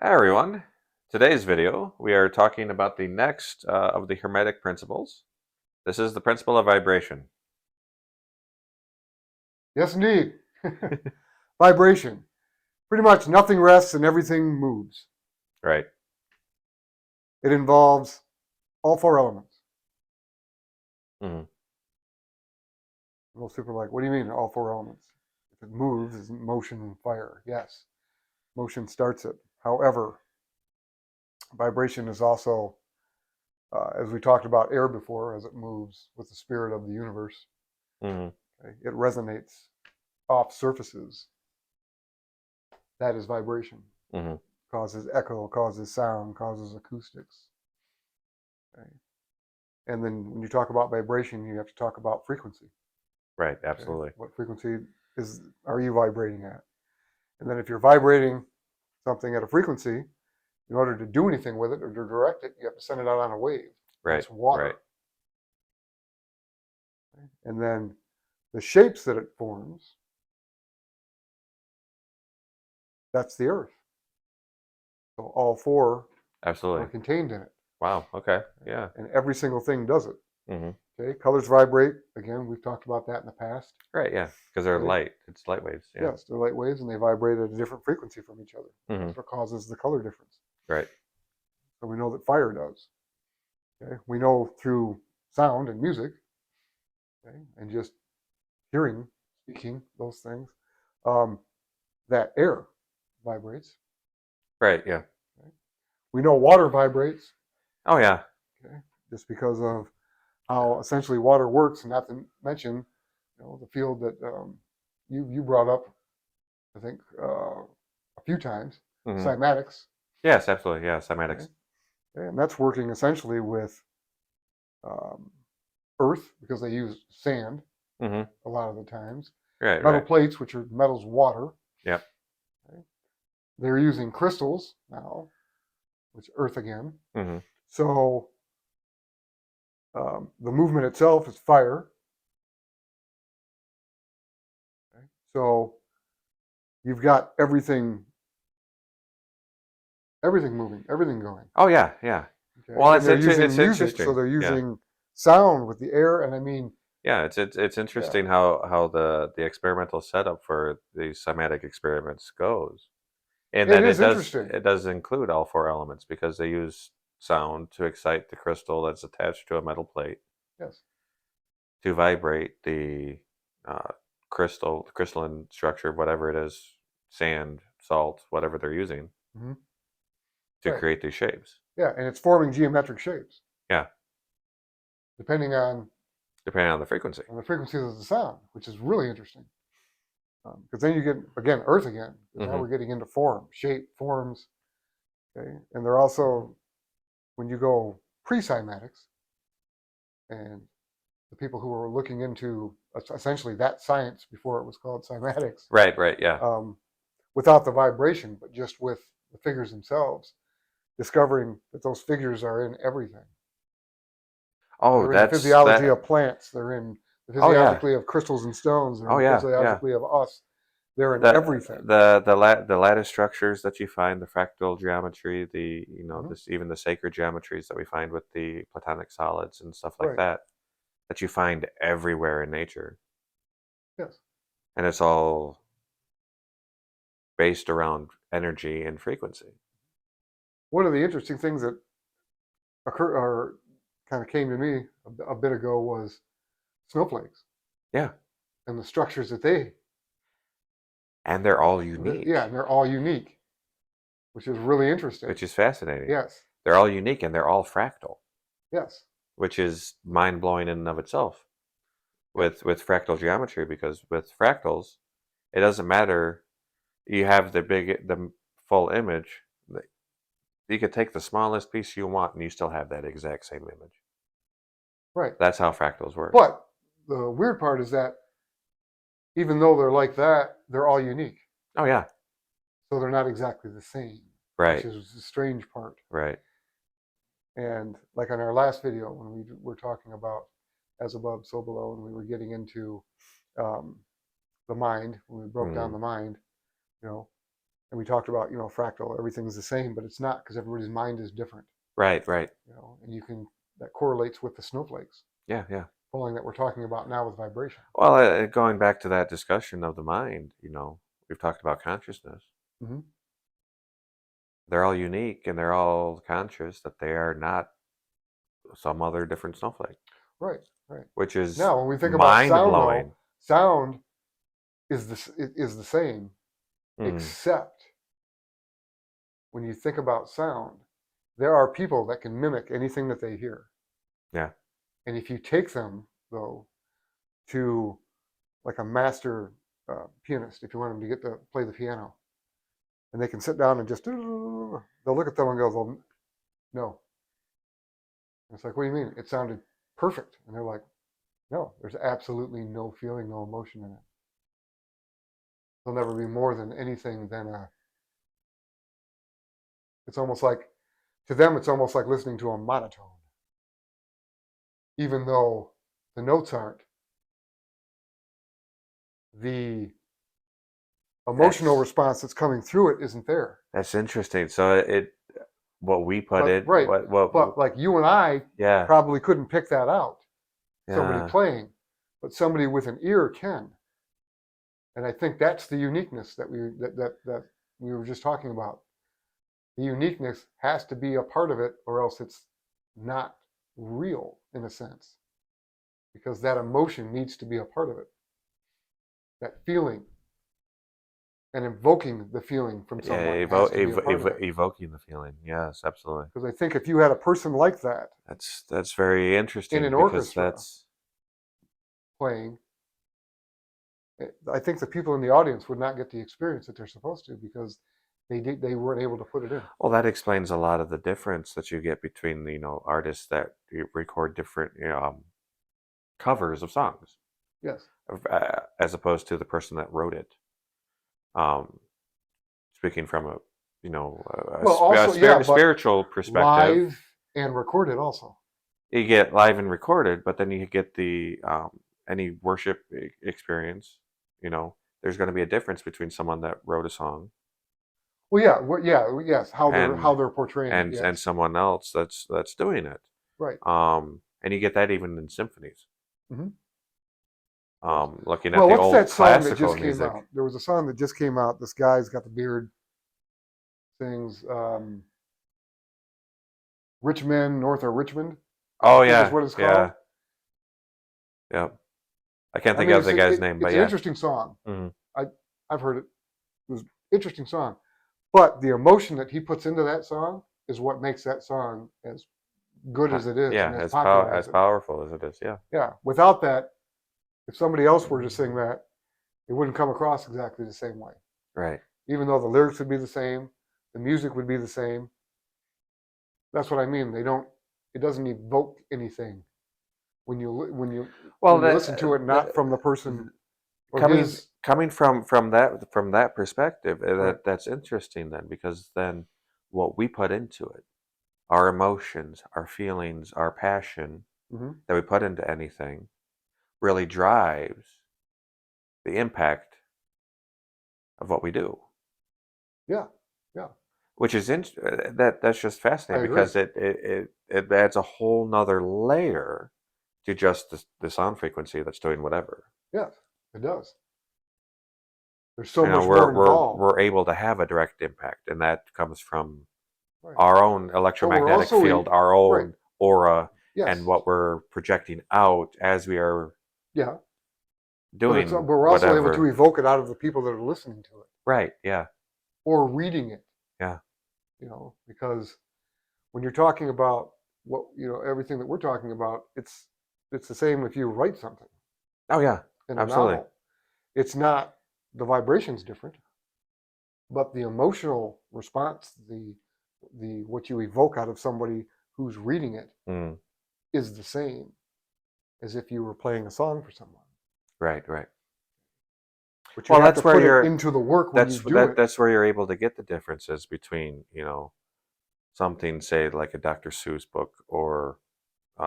Hi everyone. Today's video, we are talking about the next of the Hermetic principles. This is the principle of vibration. Yes, indeed. Vibration. Pretty much nothing rests and everything moves. Right. It involves all four elements. Hmm. Most people are like, what do you mean, all four elements? If it moves, it's motion and fire. Yes, motion starts it. However, vibration is also, as we talked about air before, as it moves with the spirit of the universe, Hmm. okay, it resonates off surfaces. That is vibration. Hmm. Causes echo, causes sound, causes acoustics. Okay? And then when you talk about vibration, you have to talk about frequency. Right, Okay? absolutely. What frequency are you vibrating at? And then if you're vibrating something at a frequency, in order to do anything with it or to direct it, you have to send it out on a wave. Right, That's water. right. Okay? And then the shapes that it forms, that's the earth. So all four are Absolutely. contained in it. Wow, okay, Okay? yeah. And every single thing does it. Hmm. Okay, colors vibrate. Again, we've talked about that in the past. Right, yeah, because they're Okay? light. It's light waves, yeah. Yes, they're light waves and they vibrate at a different frequency from each other. Hmm. That's what causes the color difference. Right. So we know that fire does. Okay? We know through sound and music, okay, and just hearing, speaking, those things, um, that air vibrates. Right, yeah. Okay? We know water vibrates, Oh, yeah. okay, just because of how essentially water works, and not to mention, the field that you brought up, I think, a few times, Hmm. cymatics. Yes, absolutely, yeah, Okay? cymatics. And that's working essentially with um, earth because they use sand Hmm. a lot of the times. Right, Metal right. plates, which are metals water. Yep. Okay? They're using crystals now, which earth again. Hmm. So the movement itself is fire. Okay? So you've got everything moving, everything going. Oh, yeah, yeah. Okay, Well, and they're using it's music, so interesting. they're Yeah. using sound with the air, and I mean, Yeah, it's yeah, interesting how the experimental setup for these cymatic experiments goes, and it that is interesting. it does include all four elements because they use sound to excite the crystal that's attached to a metal plate Yes. to vibrate the uh, crystalline structure, whatever it is, sand, salt, whatever they're using Hmm. to Right. create these shapes. Yeah, and it's forming geometric shapes Yeah, depending depending on the frequency. on the frequencies of the sound, which is really interesting. Because then you get again Earth again. Because now Hmm. we're getting into form, shape, forms. Okay, and they're also when you go pre-cymatics, and the people who were looking into essentially that science before it was called cymatics, Right, right, yeah. um, without the vibration, but just with the figures themselves, discovering that those figures are in everything. Oh, They're in the that's physiology that. of plants. They're in the Oh yeah. physiologically of crystals and stones. They're in Oh the yeah, yeah. physiologically of us. They're in the everything. the lattice structures that you find, the fractal geometry, the Hmm. this even the sacred geometries that we find with the platonic solids and stuff like Right. that you find everywhere in nature, Yes. and it's all based around energy and frequency. One of the interesting things that occur or kind of came to me a bit ago was snowflakes Yeah, and the structures that they. and they're all Yeah, unique, and they're all unique, which is really interesting. which is fascinating. Yes. They're all unique and they're all fractal, Yes. which is mind blowing in and of itself Yes. with fractal geometry because with fractals, it doesn't matter. You have the full image. You could take the smallest piece you want and you still have that exact same image. Right. That's how fractals work. But the weird part is that even though they're like that, they're all unique. Oh yeah. So they're not exactly the same, which Right. is the strange part. Right. And like on our last video, when we were talking about as above, so below, and we were getting into um, the mind, when we broke down Hmm. the mind, you know, And we talked about, fractal, everything's the same, but it's not, because everybody's mind is different, Right, right. and that correlates with the snowflakes Yeah, yeah. falling that we're talking about now with vibration. Well, going back to that discussion of the mind, we've talked about consciousness. Mm-hmm. They're all unique and they're all conscious that they are not some other different snowflake, Right, right. which is Now, when we think about mind sound, blowing. though, sound is the same, Mm, except when you think about sound, there are people that can mimic anything that they hear. yeah. And if you take them, though, to like a master pianist, if you want them to get to play the piano, and they can sit down and just, they'll look at them and go, well, no. And it's like, what do you mean? It sounded perfect. And they're like, no, there's absolutely no feeling, no emotion in it. There'll never be more than anything than it's almost like, to them, it's almost like listening to a monotone, even though the notes aren't. The emotional That's response that's coming through it isn't there. that's interesting. So what we put But in, right, what, but like you and I yeah, probably couldn't pick that out, somebody yeah, playing, but somebody with an ear can. And I think that's the uniqueness that we were just talking about. The uniqueness has to be a part of it, or else it's not real in a sense, because that emotion needs to be a part of it. That feeling and invoking the feeling from someone yeah, has to be a part of it. evoking the feeling. Yes, absolutely. Because I think if you had a person like that That's very in interesting an because orchestra playing, I think the people in the audience would not get the experience that they're supposed to, because they weren't able to put it in. well, that explains a lot of the difference that you get between artists that record different covers of songs, Yes. as opposed to the person that wrote it. Um, Speaking from a Well, also, yeah, but spiritual perspective, live and recorded also. you get live and recorded, but then you get the any worship experience. There's going to be a difference between someone that wrote a song Well, yeah, yeah, yes. and How they're portraying it. and Yes. someone else that's doing it. Right. And you get that even in symphonies. Mm-hmm. Yes. Looking at Well, the what's old that song that classical just came music. out? There was a song that just came out. This guy's got the beard, sings "Rich Men North of Richmond," I Oh think is yeah, what it's called. yeah, yeah. I can't I think mean, of the guy's name, but it's an yeah. interesting song. Hmm. I I've heard it. It was an interesting song, but the emotion that he puts into that song is what makes that song as good as it is and Yeah, as popular as as it is. powerful as it is. Yeah, Yeah. Without that, if somebody else were to sing that, it wouldn't come across exactly the same way. right. Even though the lyrics would be the same, the music would be the same. That's what I mean. They don't. It doesn't evoke anything when Well, you listen to it, not from the person or coming his. coming from that perspective, Right. that's interesting then, because then what we put into it, our emotions, our feelings, our passion Mm-hmm. that we put into anything, really drives the impact of what we do, Yeah. Yeah. which is that's just I fascinating agree. because it adds a whole nother layer to just the sound frequency that's doing whatever. Yes, it does. There's so much We're more involved. we're able to have a direct impact, and that comes from Right. our own But we're electromagnetic also field, our right. own aura, and Yes. what we're projecting out as we are Yeah. But doing we're also able to whatever. evoke it out of the people that are listening to it Right? Yeah. or reading it. Yeah. Because when you're talking about everything that we're talking about, it's the same if you write something Oh yeah. in a Absolutely. novel. It's not, the vibration's different, but the emotional response, the what you evoke out of somebody who's reading it Mm. is the same as if you were playing a song for someone. Right. Right. But you Well, have to that's where put it you're. into the work when you do it. That's where you're able to get the differences between something, say, like a Dr. Seuss book or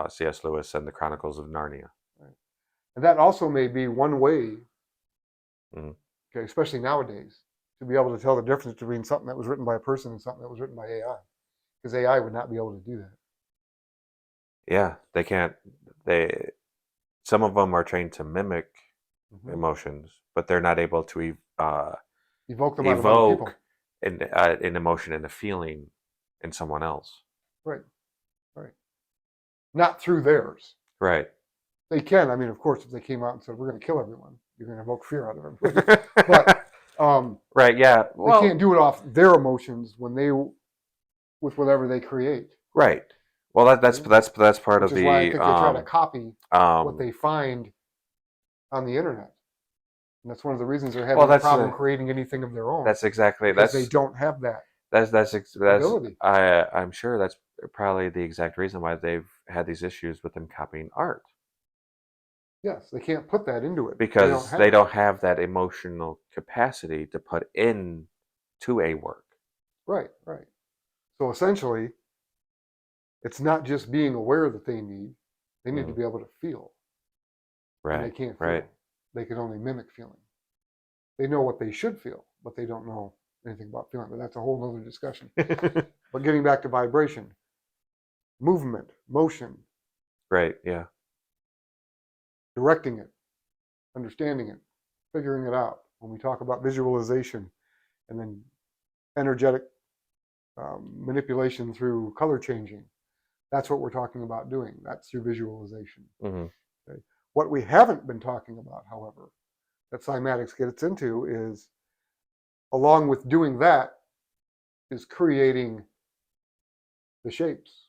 C.S. Lewis and the Chronicles of Narnia. Right? And that also may be one way, Mm. okay, especially nowadays. to be able to tell the difference between something that was written by a person and something that was written by AI, because AI would not be able to do that. Yeah, they can't. They Some of them are trained to mimic Mm-hmm. emotions, but they're not able to Evoke them out of other people. evoke an emotion and a feeling in someone else. Right, right. Not through theirs. Right. They can. I mean, of course, if they came out and said, we're going to kill everyone, you're going to evoke fear out of everybody. But right. Yeah. they can't Well. do it off their emotions with whatever they create. Right. Well, Okay? that's part Which of is why I the think they try to copy what um. they find on the internet. And that's one of the reasons they're Well, having a problem creating anything of their own, that's exactly because they don't have that that's ability. I'm sure that's probably the exact reason why they've had these issues with them copying art, Yes, they can't put that into it. They don't because have they it. don't have that emotional capacity to put in to a work. Right, right. So essentially, it's not just being aware that they need to Mm. be able to feel. And they Right. can't Right. feel. They can only mimic feeling. They know what they should feel, but they don't know anything about feeling. But that's a whole other discussion. But getting back to vibration, movement, motion, right. Yeah. directing it, understanding it, figuring it out. When we talk about visualization and then energetic manipulation through color changing, that's what we're talking about doing. That's through visualization. Mm-hmm. Okay? What we haven't been talking about, however, that cymatics gets into is, along with doing that, is creating the shapes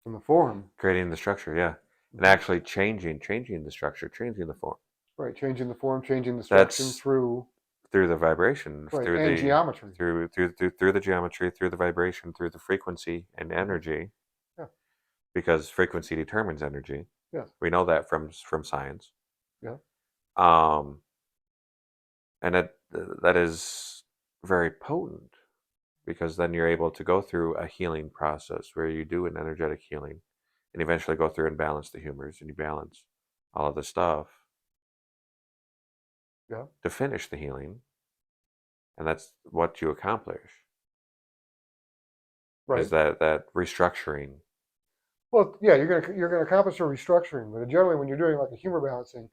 and the form. Creating the structure. Yeah. And Mhm. actually changing the structure, changing the form. Right, changing the form, changing the structure That's through, through the vibration, right, and geometry. through the geometry, through the vibration, through the frequency and Mhm. energy, Yeah, because frequency determines energy. yes, We know that from science. yeah, Um, and that is very potent, because then you're able to go through a healing process where you do an energetic healing and eventually go through and balance the humors, and you balance all of the stuff yeah, to finish the healing, and that's what you accomplish, is right. that restructuring. Well, yeah, you're gonna accomplish a restructuring, but generally when you're doing like a humor balancing,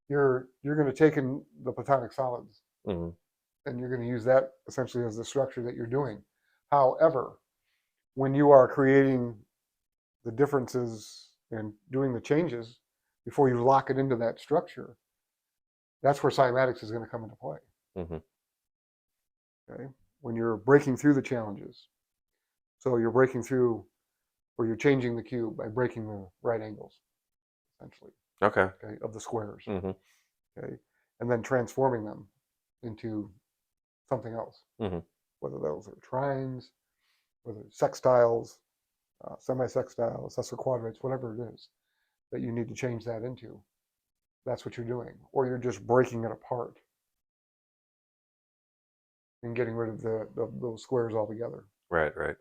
you're gonna take in the platonic solids Mhm. and you're gonna use that essentially as the structure that you're doing. However, when you are creating the differences and doing the changes before you lock it into that structure, that's where cymatics is going to come into play. Mhm. Okay, when you're breaking through the challenges, so you're breaking through, or you're changing the cube by breaking the right angles, essentially, Okay. okay, of the squares, Mhm. okay, and then transforming them into something else, Mhm. whether those are trines, whether it's sextiles, semi-sextiles, sesquiquadrates, whatever it is that you need to change that into. That's what you're doing, or you're just breaking it apart and getting rid of those squares altogether, Right. Right.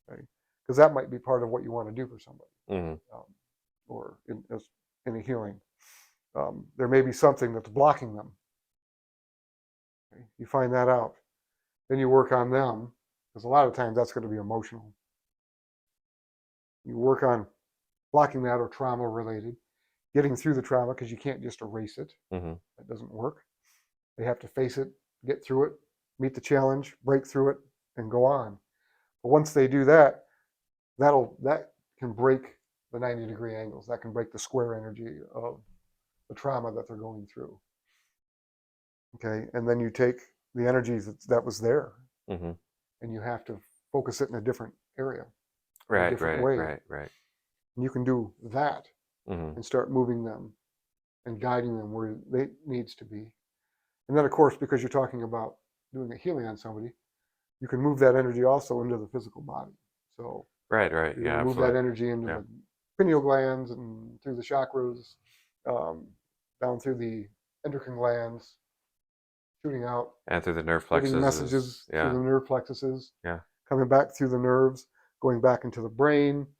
right? Because that might be part of what you want to do for somebody, Mhm. um, or in a healing. There may be something that's blocking them. Okay? You find that out, then you work on them, because a lot of times that's going to be emotional. You work on blocking that, or trauma related, getting through the trauma, because you can't just erase it. Mhm. That doesn't work. They have to face it, get through it, meet the challenge, break through it, and go on. But once they do that, that can break the 90-degree angles. That can break the square energy of the trauma that they're going through. Okay, and then you take the energies that was there, Mhm. and you have to focus it in a different area, in a Right. different Right. way. Right. Right. And you can do that Mhm. and start moving them and guiding them where they needs to be. And then, of course, because you're talking about doing a healing on somebody, you can move that energy also into the physical body. So Right. Right. you're going Yeah. to move that Absolutely. energy into Yeah. the pineal glands and through the chakras, um, down through the endocrine glands, shooting out, And through the nerve getting plexus is, messages through yeah. the nerve plexuses, Yeah. coming back through the nerves, going back into the brain,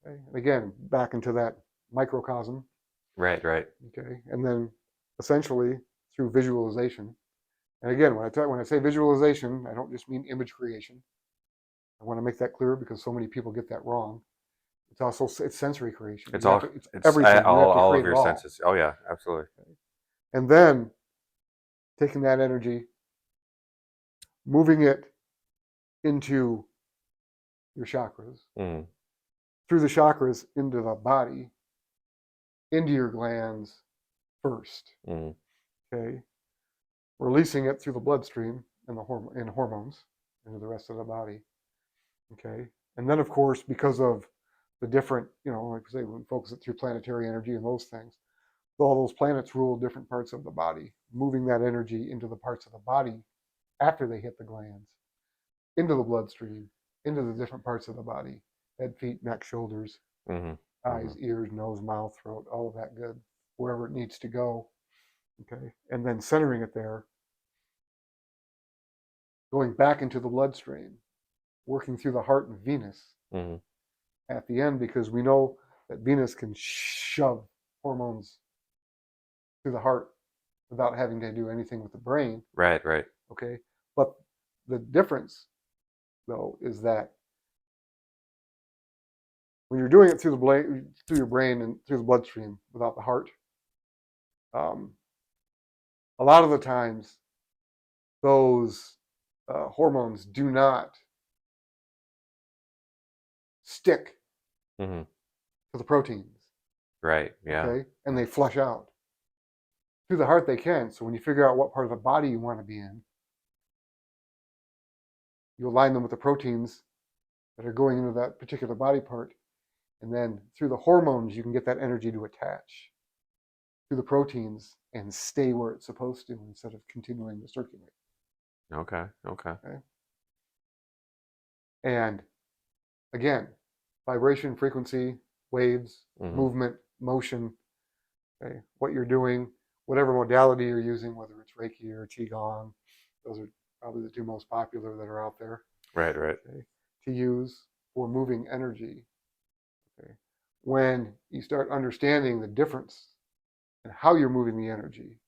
okay? And again, back into that microcosm, Right. Right. okay? And then essentially through visualization, And again, when I say visualization, I don't just mean image creation. I want to make that clear because so many people get that wrong. It's also it's sensory creation. It's You have all to, it's it's everything. You have to all of create it your all. senses. Oh yeah, absolutely. And then taking that energy, moving it into your chakras, Mm, through the chakras into the body, into your glands first. mm, Okay, releasing it through the bloodstream and hormones into the rest of the body. Okay, and then of course because of the different, like I say, we focus it through planetary energy and those things. All those planets rule different parts of the body, moving that energy into the parts of the body after they hit the glands, into the bloodstream, into the different parts of the body, head, feet, neck, shoulders, mm-hmm, mm-hmm. eyes, ears, nose, mouth, throat, all of that good, wherever it needs to go. Okay, and then centering it there, going back into the bloodstream, working through the heart and Venus Mm-hmm. at the end, because we know that Venus can shove hormones through the heart without having to do anything with the brain. Right, right. Okay, but the difference though is that when you're doing it through your brain and through the bloodstream without the heart, um, a lot of the times those hormones do not stick Mm-hmm. to the proteins. Right. Yeah. Okay, and they flush out. Through the heart they can. So when you figure out what part of the body you want to be in, you align them with the proteins that are going into that particular body part, and then through the hormones you can get that energy to attach to the proteins and stay where it's supposed to instead of continuing to circulate. Okay. Okay. Okay? And again, vibration, frequency, waves, Mm-hmm. movement, motion, okay, what you're doing, whatever modality you're using, whether it's Reiki or Qigong, those are probably the two most popular that are out there, Right, right. okay, to use for moving energy. Okay? When you start understanding the difference in how you're moving the energy,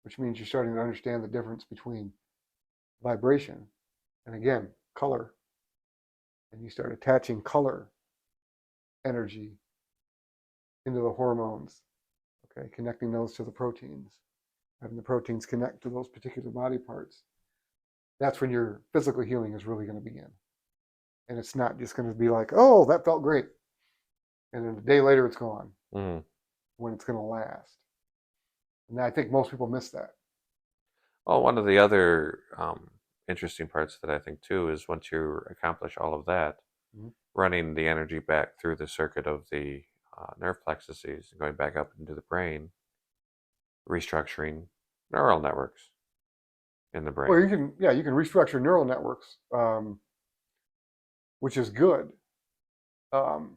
which means you're starting to understand the difference between vibration and again, color, and you start attaching color energy into the hormones, okay, connecting those to the proteins, having the proteins connect to those particular body parts. That's when your physical healing is really going to begin. And it's not just going to be like, oh, that felt great. And then a day later it's gone, Mm-hmm. when it's going to last. And I think most people miss that. Well, one of the other interesting parts that I think too is once you accomplish all of that, Mm-hmm. running the energy back through the circuit of the nerve plexuses, going back up into the brain, restructuring neural networks in the Well, brain. you can restructure neural networks, which is good. Um,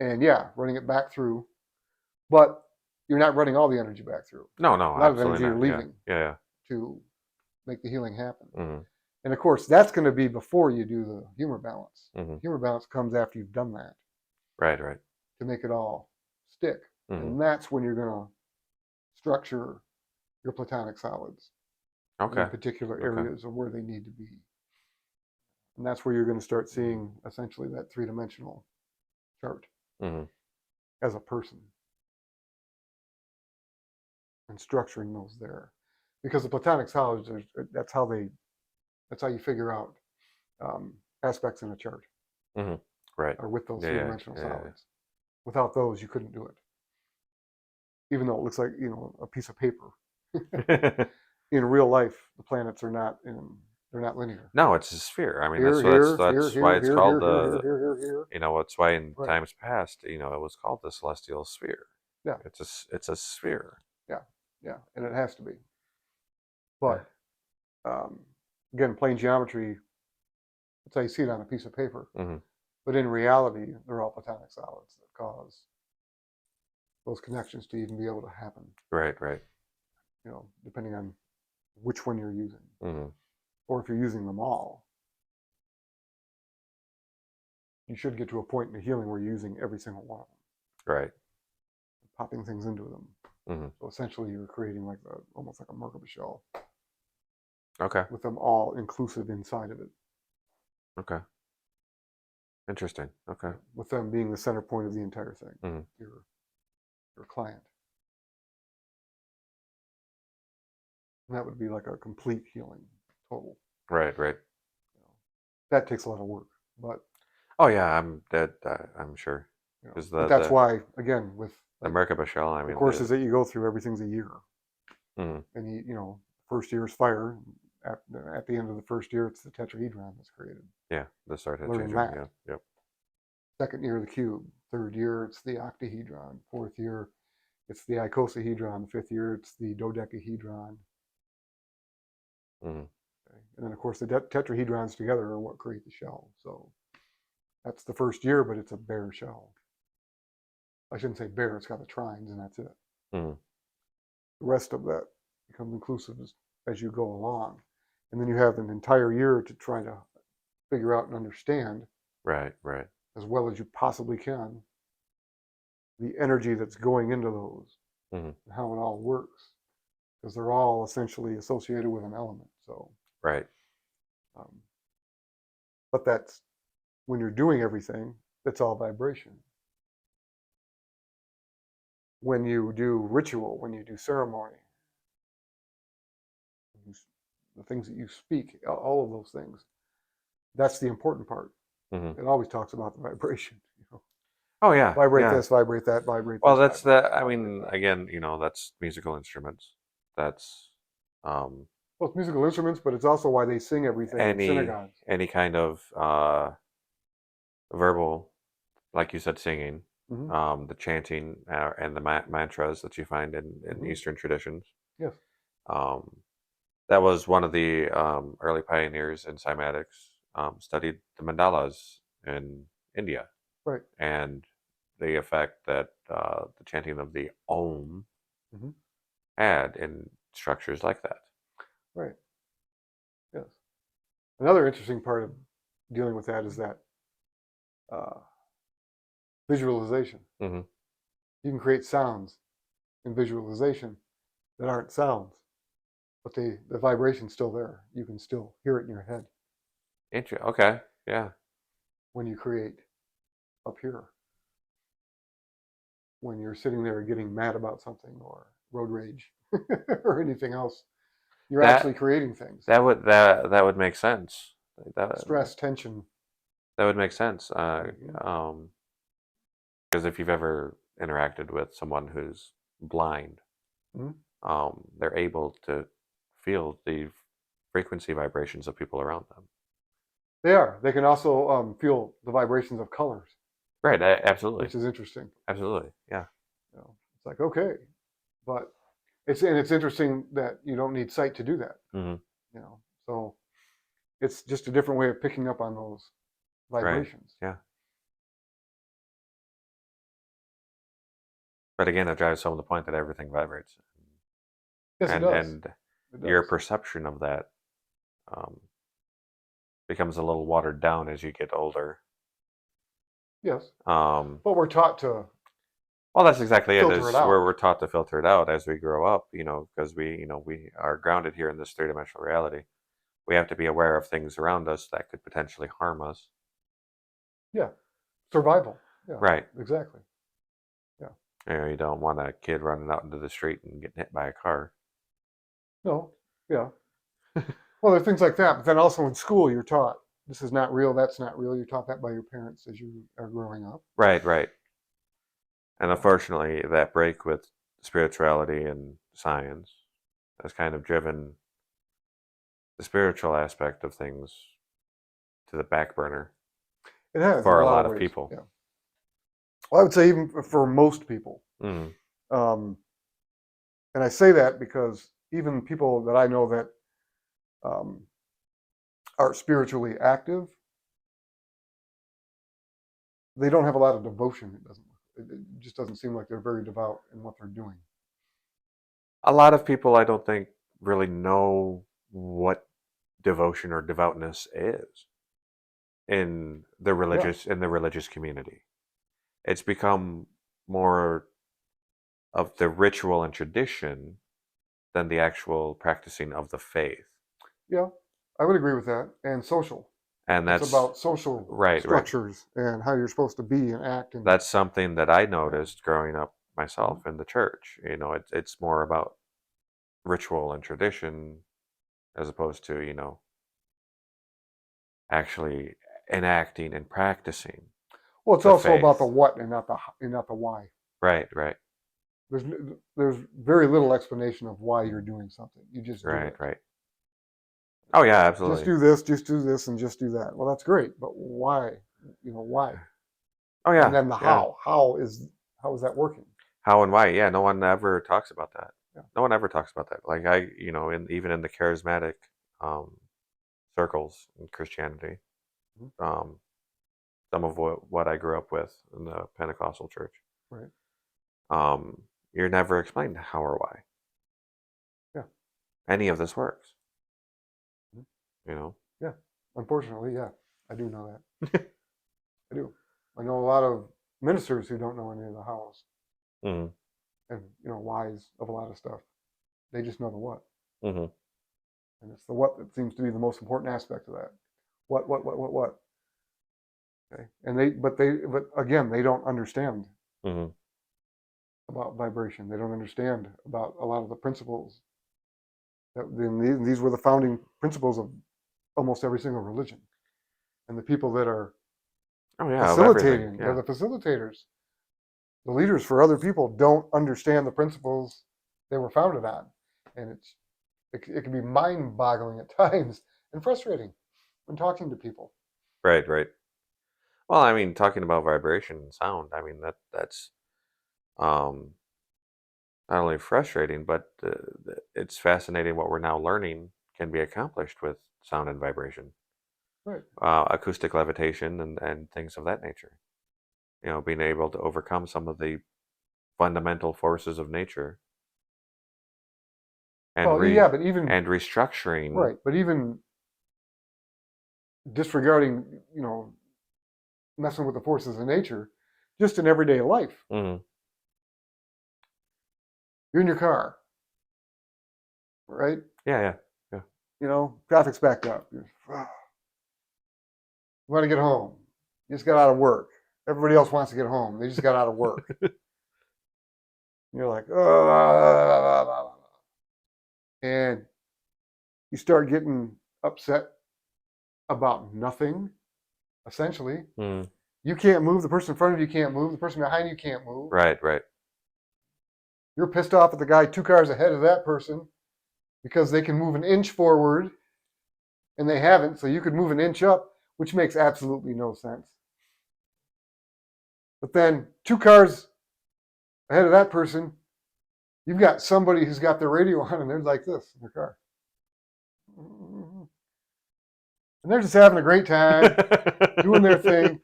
and yeah, running it back through, but you're not running all the energy back through. No, no, A lot of absolutely energy you're not. Yeah, leaving yeah, to make the healing happen. yeah. Mm-hmm. And of course, that's going to be before you do the humor balance. Mm-hmm. Humor balance comes after you've done that Right, right. to make it all stick. Mm-hmm. And that's when you're going to structure your platonic solids in Okay, particular okay. areas of where they need to be. And that's where you're going to start seeing essentially that three-dimensional chart Mm-hmm. as a person and structuring those there. Because the platonic solids, that's how you figure out aspects in a chart, Mm-hmm. Right. or with those Yeah, yeah, three-dimensional yeah, solids. Without those, you couldn't do it. Even though it looks like a piece of paper. yeah. In real life, the planets are not they're not linear. No, it's a sphere. I mean, Here, that's here, here, that's why here, it's here, called here, here, here, the. here, here, here. It's why in Right. times past, it was called the celestial sphere. Yeah. It's a sphere. Yeah. Yeah. And it has to be. Yeah. But um, again, plane geometry, that's how you see it on a piece of paper. Mm-hmm. But in reality, they're all platonic solids that cause those connections to even be able to happen. Right, right. Depending on which one you're using, Mm-hmm. or if you're using them all, you should get to a point in the healing where you're using every single one of them, Right. popping things into them. Mm-hmm. So essentially, you're creating almost like a Merkaba shell. Okay. with them all inclusive inside of it. Okay. Interesting. Okay. With them being the center point of the entire thing, Mhm. your client. And that would be like a complete healing, total. Right. Right. You know. That takes a lot of work, but Oh yeah, I'm dead. I'm sure. Because but that's why, again, with the like Merkaba shell. I the mean courses that you go through, everything's a year, mhm. and first year is fire. At the end of the first year, it's the tetrahedron that's created. Yeah, the start Learning tetrahedron. that. Yeah. Yep. Second year, the cube. Third year, it's the octahedron. Fourth year, it's the icosahedron. Fifth year, it's the dodecahedron. Mhm. Okay? And then, of course, the tetrahedrons together are what create the shell. So that's the first year, but it's a bare shell. I shouldn't say bare, it's got the trines, and that's it. Mhm. The rest of that becomes inclusive as you go along. And then you have an entire year to try to figure out and understand Right. Right. as well as you possibly can the energy that's going into those Mhm. and how it all works, because they're all essentially associated with an element. So, Right. um, but that's when you're doing everything, it's all vibration. When you do ritual, when you do ceremony, the things that you speak, all of those things, that's the important part. Mhm. It always talks about the vibration. Oh yeah. Vibrate Yeah. this, vibrate that, vibrate Well, this, that's vibrate the. that, I vibrate mean, that. again, that's musical instruments. That's um, Well, it's musical instruments, but it's also why they sing everything in any synagogues. any kind of verbal, like you said, singing, Mm-hmm. the chanting, and the mantras that you find in Mm-hmm. Eastern traditions. Yes. Um, that was one of the early pioneers in cymatics. Studied the mandalas in India Right. and the effect that the chanting of the Om Mm-hmm. had in structures like that. Right. Yes. Another interesting part of dealing with that is that uh, visualization. Hmm. You can create sounds in visualization that aren't sounds, but the vibration's still there. You can still hear it in your head Okay. Yeah. when you create up here. When you're sitting there getting mad about something or road rage or anything else, you're actually That creating things. that would make sense. That Stress, tension. that would make sense. Mm-hmm. Because if you've ever interacted with someone who's blind, Mm-hmm. they're able to feel the frequency vibrations of people around them. They are. They can also feel the vibrations of colors, Right. Absolutely. which is interesting. Absolutely. Yeah. It's like okay, but it's interesting that you don't need sight to do that. Hmm. So it's just a different way of picking up on those Right. vibrations. Yeah. But again, it drives home the point that everything vibrates, Yes, it and does. and It your does. perception of that um, becomes a little watered down as you get older. Yes, Um, but we're taught to well, that's exactly it. filter it Is where out. we're taught to filter it out as we grow up. Because we are grounded here in this three-dimensional reality. We have to be aware of things around us that could potentially harm us. Yeah, survival. Yeah, Right. exactly. Yeah. You don't want a kid running out into the street and getting hit by a car. No. Yeah. Well, there are things like that, but then also in school, you're taught this is not real. That's not real. You're taught that by your parents as you are growing up. Right. Right. And Uh, unfortunately, that break with spirituality and science has kind of driven the spiritual aspect of things to the back burner it has in for a a lot lot of of ways. people. Yeah. Well, I would say even for most people. Mm. Um, and I say that because even people that I know that um, are spiritually active, they don't have a lot of devotion. It just doesn't seem like they're very devout in what they're doing. A lot of people, I don't think, really know what devotion or devoutness is Yeah. in the religious community. It's become more of the ritual and tradition than the actual practicing of the faith. Yeah, I would agree with that. And social. And It's that's about social right. structures and how you're supposed to be and act. And That's something that I yeah. noticed growing up Mhm. myself in the church. It's more about ritual and tradition as opposed to, actually enacting and practicing Well, it's the also about the faith. what and not the why. Right, right, There's very little explanation of why you're doing something. You just do right, it. right. Oh yeah, Just absolutely. do this, and just do that. Well, that's great, but why? Why? Oh And yeah, then the yeah. how. How is that working? How and why? Yeah, no one ever talks about that. Yeah. No one ever talks about that. Like even in the charismatic um, circles in Christianity, Mhm. um, some of what I grew up with in the Pentecostal church, Right. you're never explained how or why Yeah. any of this works. Mhm. You know. Yeah. Unfortunately, yeah, I do know that. I do. I know a lot of ministers who don't know any of the hows Hmm. and whys of a lot of stuff. They just know the what, Hmm. and it's the what that seems to be the most important aspect of that. What? Okay. But again, they don't understand Hmm. about vibration. They don't understand about a lot of the principles that these were the founding principles of almost every single religion. And the people that are Oh yeah, of everything. facilitating, they're Yeah. the facilitators. The leaders for other people don't understand the principles they were founded on. And it can be mind-boggling at times and frustrating when talking to people. Right. Right. Well, I mean, talking about vibration and sound, I mean that's um, not only frustrating, but it's fascinating what we're now learning can be accomplished with sound and vibration, Right. acoustic levitation, and things of that nature. Being able to overcome some of the fundamental forces of nature and Well, re yeah, but even and restructuring. right, but even disregarding, messing with the forces of nature, just in everyday life. Hmm. You're in your car, right? Yeah, yeah, yeah. Traffic's backed up. You want to get home. You just got out of work. Everybody else wants to get home. They just got out of work. You're like, oh, and you start getting upset about nothing, essentially. Mm. You can't move. The person in front of you can't move. The person behind you can't move. Right, right. You're pissed off at the guy 2 cars ahead of that person because they can move an inch forward and they haven't, so you could move an inch up, which makes absolutely no sense. But then 2 cars ahead of that person, you've got somebody who's got their radio on and they're like this in their car. And they're just having a great time, doing their thing,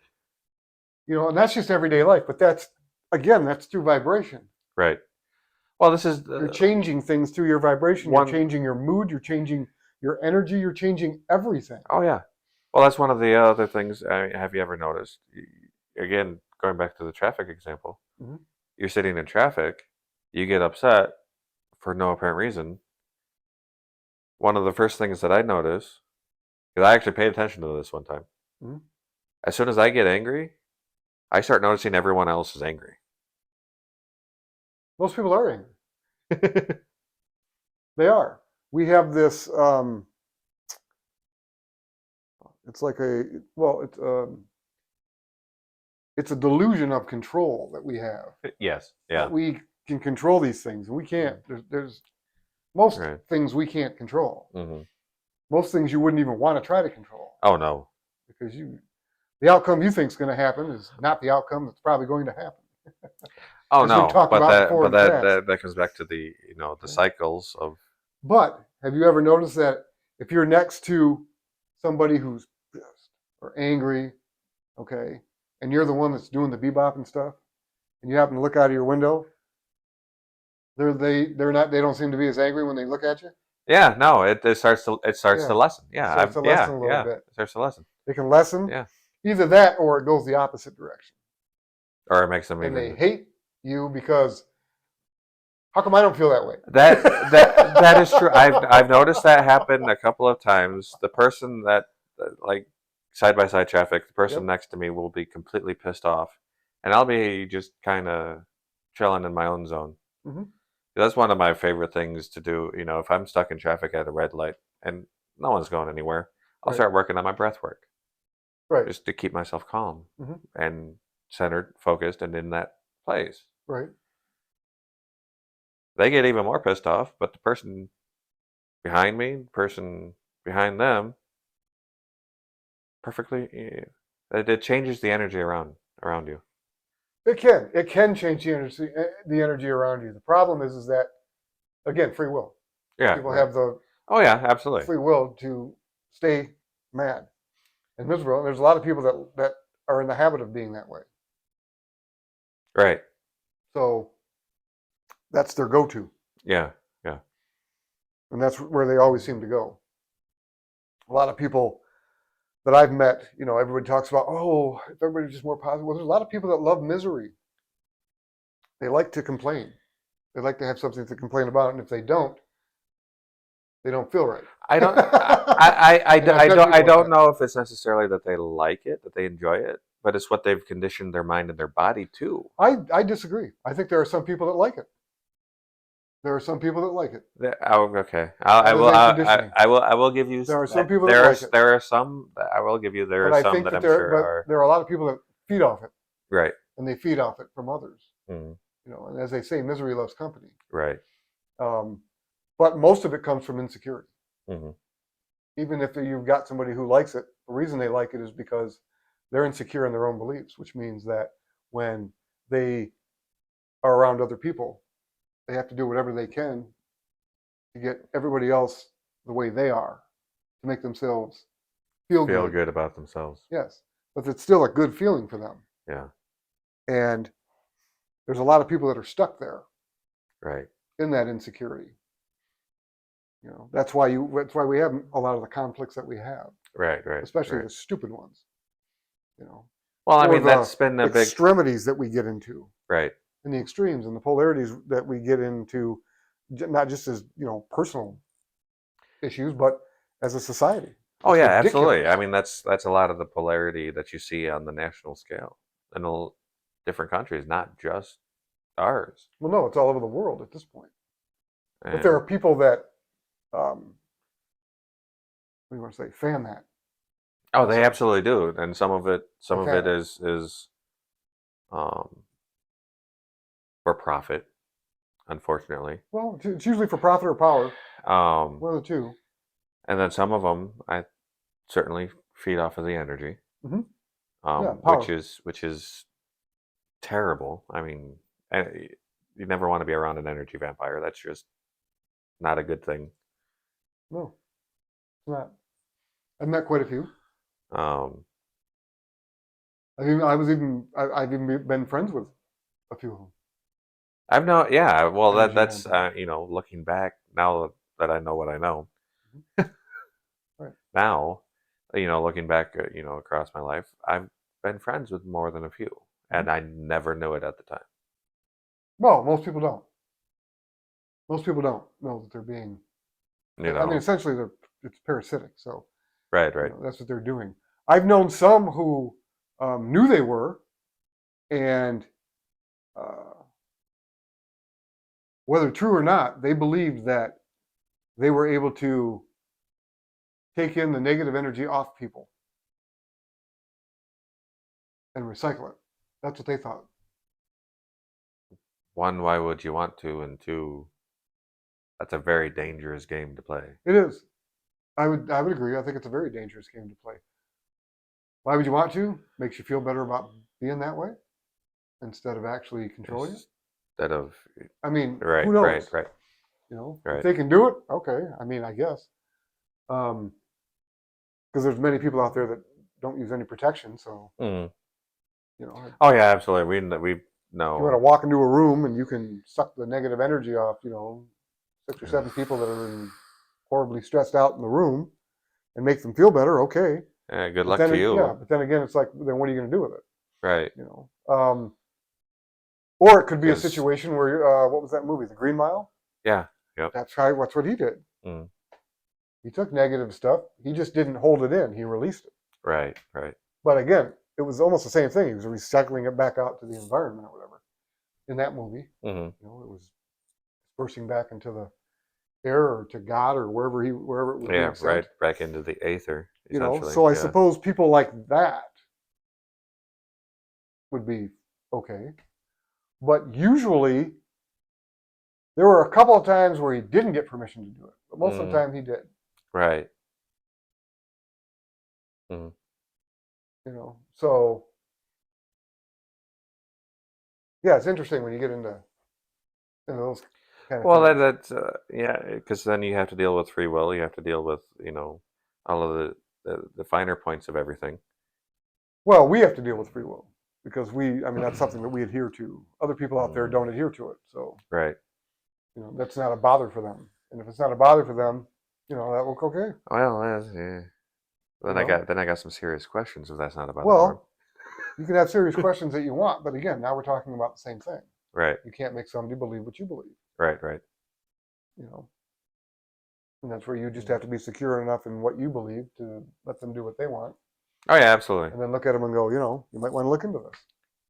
and that's just everyday life. But that's through vibration. Right. Well, this is You're changing things through your vibration. You're one. changing your mood. You're changing your energy. You're changing everything. Oh yeah. Well, that's one of the other things. Have you ever noticed? Again, going back to the traffic example, Mhm. you're sitting in traffic, you get upset for no apparent reason. One of the first things that I notice, because I actually paid attention to this one time, Mhm. as soon as I get angry, I start noticing everyone else is angry. Most people are angry. They are. We have this. It's like it's a delusion of control that we have. Yes. That Yeah. we can control these things, and we can't. Mm. There's most Right. things we can't control. Hmm. Most things you wouldn't even want to try to control Oh no. because the outcome you think is going to happen is not the outcome that's probably going to happen, Oh as we've no. talked But about that before but in the that past. that comes back to the Okay. cycles of. But have you ever noticed that if you're next to somebody who's pissed or angry, okay, and you're the one that's doing the bebop and stuff, and you happen to look out of your window, they don't seem to be as angry when they look at you. Yeah, no, it starts to Yeah, lessen. it Yeah, starts to lessen yeah, a little yeah. bit. It starts to lessen. They can lessen Yeah, either that or it goes the opposite direction, or it makes them and they even. hate you because How come I don't feel that way? That is true. I've noticed that happen a couple of times. The person that like side by side traffic, the person Yep. next to me will be completely pissed off, and I'll be just kind of chilling in my own zone. Hmm. That's one of my favorite things to do. If I'm stuck in traffic at a red light and no one's going anywhere, I'll Right. start working on my breath work Right. just to keep myself calm Hmm. and centered, focused, and in that place. Right. They get even more pissed off, but the person behind me, the person behind them, perfectly. It changes the energy around you. It can. It can change the energy around you. The problem is that again, free will. Yeah, People right. have the Oh yeah, absolutely. free will to stay mad and miserable. And there's a lot of people that are in the habit of being that way. Right. So that's their go-to, Yeah. Yeah. and that's where they always seem to go. A lot of people that I've met, everybody talks about, oh, if everybody's just more positive. Well, there's a lot of people that love misery. They like to complain. They like to have something to complain about, and if they don't feel right. I don't. And I've met I people like don't that. know if it's necessarily that they like it, that they enjoy it, but it's what they've conditioned their mind and their body to. I disagree. I think there are some people that like it. There are some people that like it. Oh, okay. I That is will. a conditioning. I will give you There are some that. people that like it, There are some. I will give you. There but are I some think that that I'm sure are there are a lot of people that feed off it, right. and they feed off it from others. Mm, And as they say, misery loves company. right. Um, but most of it comes from insecurity. Hmm. Even if you've got somebody who likes it, the reason they like it is because they're insecure in their own beliefs, which means that when they are around other people, they have to do whatever they can to get everybody else the way they are, to make themselves feel Feel good. good about themselves. Yes, but it's still a good feeling for them. Yeah. And there's a lot of people that are stuck there Right. in that insecurity. That's why we have a lot of the conflicts that we have, Right. Right. especially Right. the stupid ones, you know, Well, I or mean, the that's been a big extremities that we get into, right. and the extremes and the polarities that we get into, not just as personal issues, but as a society. Oh It's yeah, absolutely. I ridiculous. mean, that's a lot of the polarity that you see on the national scale in different countries, not just ours. Well, no, it's all over the world at this point. But there are And people that, what do you want to say, fan that oh, they also. absolutely do. And some They of fan it it. is um, for profit, unfortunately. Well, it's usually for profit or power, Um, one of the two. and then some of them, I certainly feed off of the energy, Hmm. Yeah, power. which is terrible. I mean, you never want to be around an energy vampire. That's just not a good thing. No, it's not. I've met quite a few. Um, I've even been friends with a few of them. I've no, yeah. Well, Energy that's vampires. looking back now that I know what I know Mhm. Right. now, looking back, across my life, I've been friends with more than a few, Mhm. and I never knew it at the time. Well, most people don't. Most people don't know that they're being. You I mean, know, essentially, it's parasitic. So right, right. that's what they're doing. I've known some who knew they were, and uh, whether true or not, they believed that they were able to take in the negative energy off people and recycle it. That's what they thought. One, why would you want to? And two, that's a very dangerous game to play. It is. I would agree. I think it's a very dangerous game to play. Why would you want to? Makes you feel better about being that way instead of actually controlling it. Instead of I mean, right, who right, knows? right, If right. they can do it, okay. I mean, I guess. Because there's many people out there that don't use any protection. So, Mm. you know, Oh yeah, absolutely. We if you want to know. walk into a room and you can suck the negative energy off, 6 or 7 people that are horribly stressed out in the room and make them feel better, okay. Yeah, good But luck to then, yeah, you. but then again, it's like, then what are you going to do with it? Right. You know, um, Or it could be a 'Cause situation where, what was that movie, The Green Mile? yeah, yep, That's what he did. mm, He took negative stuff. He just didn't hold it in. He released it. right, right, But again, it was almost the same thing. He was recycling it back out to the environment or whatever. In that movie, hmm it was dispersing back into the air or to God or wherever it was yeah, being sent. right, back into the aether, essentially. So I Yeah, suppose people like that would be okay. But usually, there were a couple of times where he didn't get permission to do it, but most of the mm, time he did. right. Mm. So yeah, it's interesting when you get into those kind of Well, things. that's yeah, because then you have to deal with free will. You have to deal with all of the finer points of everything. Well, we have to deal with free will because I mean, that's something that we adhere to. Other people out there Mm, don't adhere to it, so right. that's not a bother for them. And if it's not a bother for them, that will okay. Well, yeah. You Then I know, got then I got some serious questions if that's not about the form. well, you can have serious questions that you want, but again, now we're talking about the same thing. Right, You can't make somebody believe what you believe. right, right. You know, and that's where you just have to be secure enough in what you believe to let them do what they want, Oh yeah, absolutely. and then look at them and go, you might want to look into this.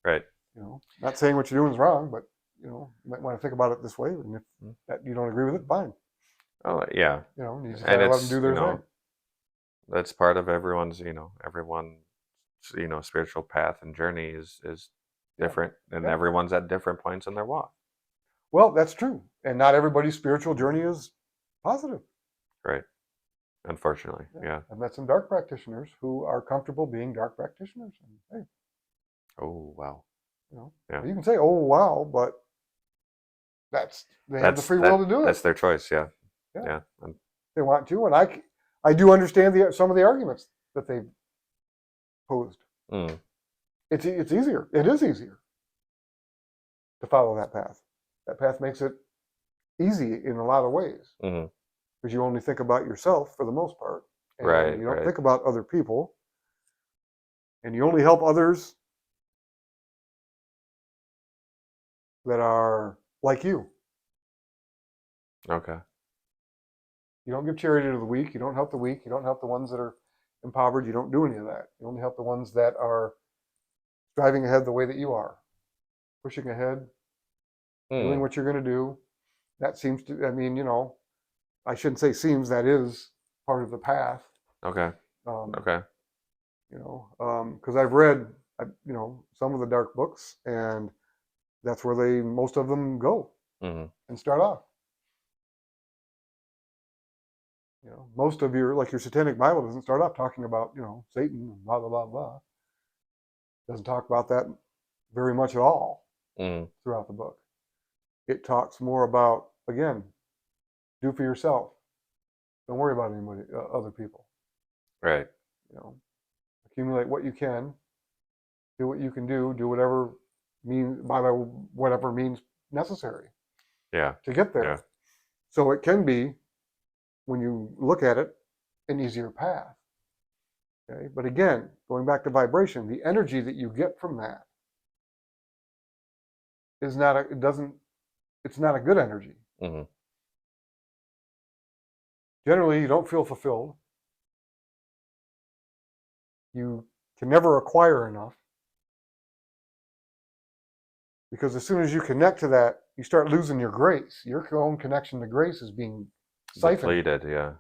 Right. Not saying what you're doing is wrong, but you might want to think about it this way. And if Mm. that you don't agree with it, fine. Oh yeah, You just and gotta let them it's do their thing. that's part of everyone's spiritual path and journey is Yeah, different, and yeah. everyone's at different points in their walk. Well, that's true, and not everybody's spiritual journey is positive. Right. Unfortunately, Yeah. yeah. I've met some dark practitioners who are comfortable being dark practitioners, and hey, Oh wow. Yeah. you can say, "Oh wow," but they have the free will to do it. That's their choice. Yeah. Yeah, Yeah. they want to, and I do understand some of the arguments that they've posed. Mm, It's easier. It is easier to follow that path. That path makes it easy in a lot of ways mm, because you only think about yourself for the most part, and right. you don't Right. think about other people, and you only help others that are like you. Okay. You don't give charity to the weak. You don't help the weak. You don't help the ones that are impoverished. You don't do any of that. You only help the ones that are striving ahead the way that you are, pushing ahead, doing Mm, what you're going to do. That seems to, I mean, I shouldn't say seems, that is part of the path. okay. Um, Okay. Because I've read, some of the dark books, and that's where most of them go Mm, and start off. Most of your Satanic Bible doesn't start off talking about, Satan and blah, blah, blah, blah. Doesn't talk about that very much at all mm, throughout the book. It talks more about, again, do for yourself. Don't worry about anybody, other people. right. Accumulate what you can, do what you can do whatever whatever means necessary Yeah. to get Yeah. there. So it can be, when you look at it, an easier path. Okay, but again, going back to vibration, the energy that you get from that is not a, it doesn't, it's not a good energy. Mm, Generally, you don't feel fulfilled. You can never acquire enough because as soon as you connect to that, you start losing your grace. Your own connection to grace is being siphoned, depleted. Yeah.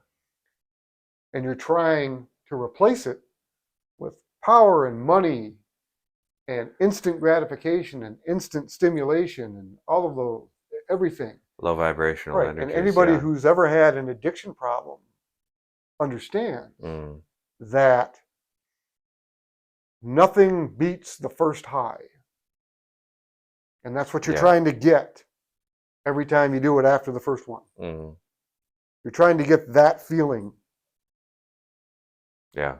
and you're trying to replace it with power and money and instant gratification and instant stimulation and all of those, everything. Low vibrational Right. And energies. anybody Yeah. who's ever had an addiction problem understands Mm, that nothing beats the first high. And that's what you're yeah. trying to get every time you do it after the first one. Mm, You're trying to get that feeling yeah.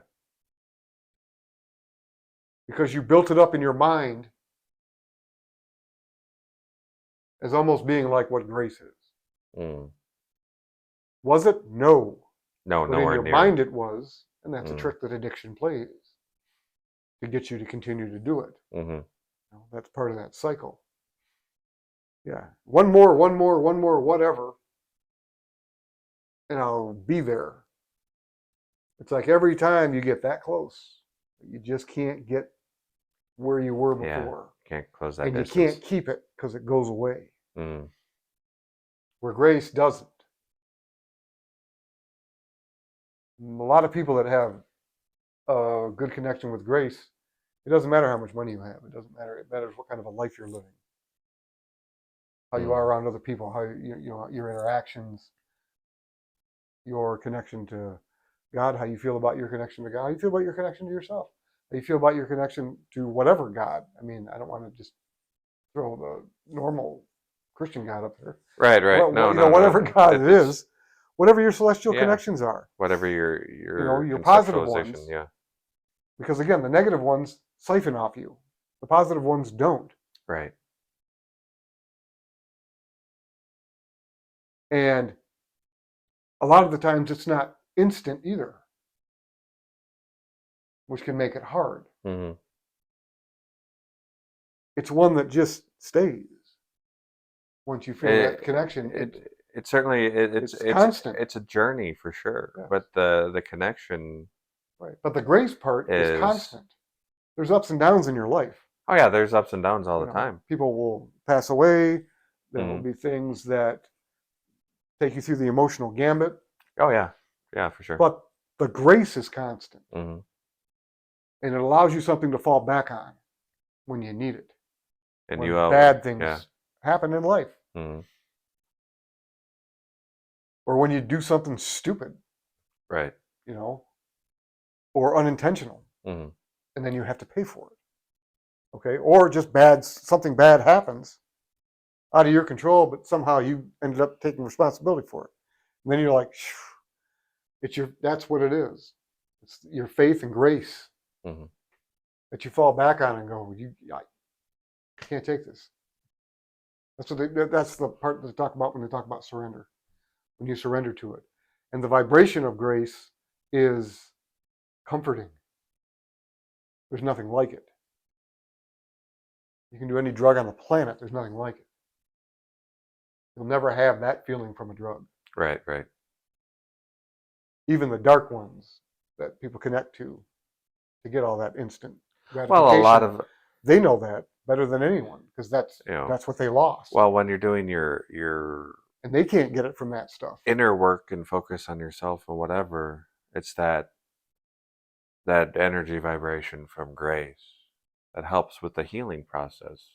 because you built it up in your mind as almost being like what grace is. Mm. Was it? No. No, But in nowhere your near. mind it was. And that's a Mm, trick that addiction plays to get you to continue to do it. hmm That's part of that cycle. Yeah. One more, whatever, and I'll be there. It's like every time you get that close, you just can't get where you were Yeah. before. Can't close that And you distance. can't keep it because it goes away. Mm. Where grace doesn't. A lot of people that have a good connection with grace, it doesn't matter how much money you have. It doesn't matter. It matters what kind of a life you're living, how you are around other people, how your interactions, your connection to God, how you feel about your connection to God, how you feel about your connection to yourself, how you feel about your connection to whatever God. I mean, I don't want to just throw the normal Christian God up there. Right, right. No, no, Whatever no. God it is, whatever your celestial Yeah. connections are, Whatever your positive conceptualization. ones. Yeah. Because again, the negative ones siphon off you. The positive ones don't. Right. And a lot of the times it's not instant either, which can make it hard. Mm-hmm. It's one that just stays. Once you feel that connection, It certainly it's constant. it's a journey for sure. Yes. But the connection Right. But the grace part is is, constant. There's ups and downs in your life. oh yeah, there's ups and downs all the time. People will pass away. There will Mm-hmm. be things that take you through the emotional gambit. Oh yeah. Yeah, for sure. But the grace is constant. Mm-hmm. And it allows you something to fall back on when you need it. And when you owe, bad things yeah. happen in life. Mm-hmm. Or when you do something stupid, Right. Or unintentional, Mm-hmm. and then you have to pay for it. Okay, or just something bad happens out of your control, but somehow you ended up taking responsibility for it. And then you're like, that's what it is. It's your faith and grace Mm-hmm. that you fall back on and go, I can't take this. That's the part that they talk about when they talk about surrender. When you surrender to it, and the vibration of grace is comforting. There's nothing like it. You can do any drug on the planet, there's nothing like it. You'll never have that feeling from a drug. Right, right. Even the dark ones that people connect to get all that instant gratification. Well, a lot of, they know that better than anyone because that's what they lost. Well, when you're doing your and they can't get it from that stuff. Inner work and focus on yourself or whatever, it's that energy vibration from grace that helps with the healing process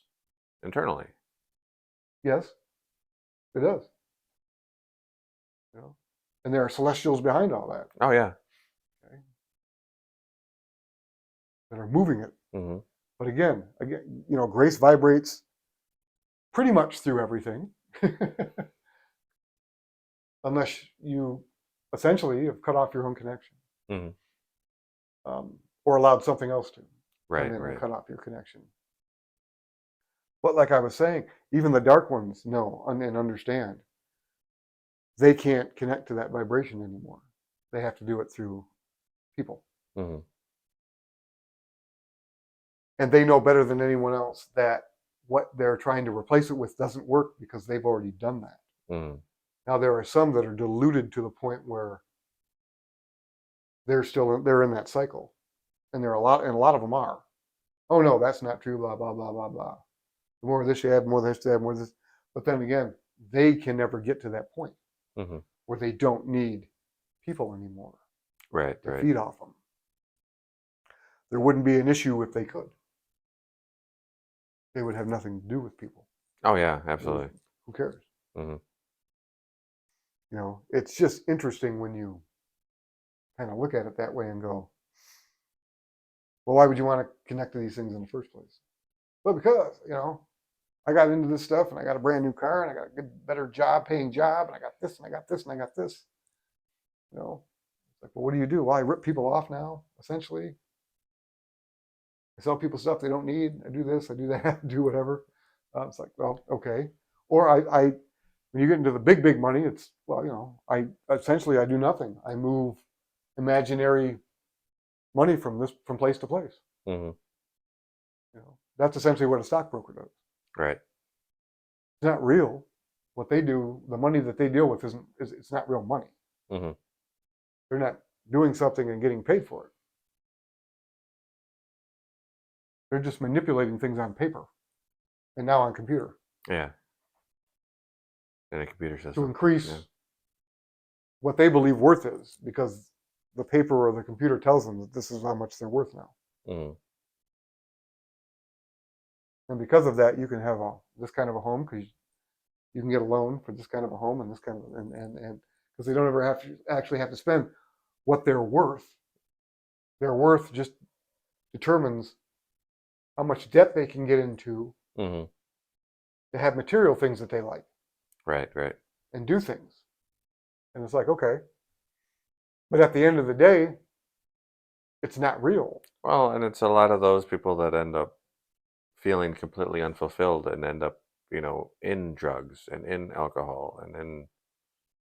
internally. Yes, it does. And there are celestials behind all that. Oh yeah. Okay. That are moving it. Mm-hmm. But again, grace vibrates pretty much through everything, unless you essentially have cut off your own connection, or allowed something else to come in and cut off your connection. But like I was saying, even the dark ones know and understand they can't connect to that vibration anymore. They have to do it through people. Mm-hmm. And they know better than anyone else that what they're trying to replace it with doesn't work because they've already done that. Mm-hmm. Now there are some that are deluded to the point where they're in that cycle, and a lot of them are. Oh no, that's not true. Blah blah blah blah blah. The more of this you have, more of this you have, more of this. But then again, they can never get to that point where they don't need people anymore. Right, to feed off them. There wouldn't be an issue if they could. They would have nothing to do with people. Oh yeah, absolutely. Who cares? Mm-hmm. It's just interesting when you kind of look at it that way and go, well, why would you want to connect to these things in the first place? Well, because, I got into this stuff and I got a brand new car and I got a good, better paying job, and I got this and I got this and I got this. It's like, well, what do you do? Well, I rip people off now, essentially. I sell people stuff they don't need. I do this, I do that, I do whatever. It's like, well, okay. Or when you get into the big money, it's, well, I do nothing. I move imaginary money from place to place. Mm-hmm. That's essentially what a stockbroker does. Right. It's not real. What they do, the money that they deal with it's not real money. Mm-hmm. They're not doing something and getting paid for it. They're just manipulating things on paper and now on computer Yeah. In a computer to system. increase Yeah. what they believe worth is, because the paper or the computer tells them that this is how much they're worth now. Mm-hmm. And because of that, you can have this kind of a home because you can get a loan for this kind of a home and this kind of and because they don't ever actually have to spend what they're worth. Their worth just determines how much debt they can get into Mm-hmm. to have material things that they like Right. Right. and do things. And it's like, okay. But at the end of the day, it's not real. Well, and it's a lot of those people that end up feeling completely unfulfilled and end up, in drugs and in alcohol and in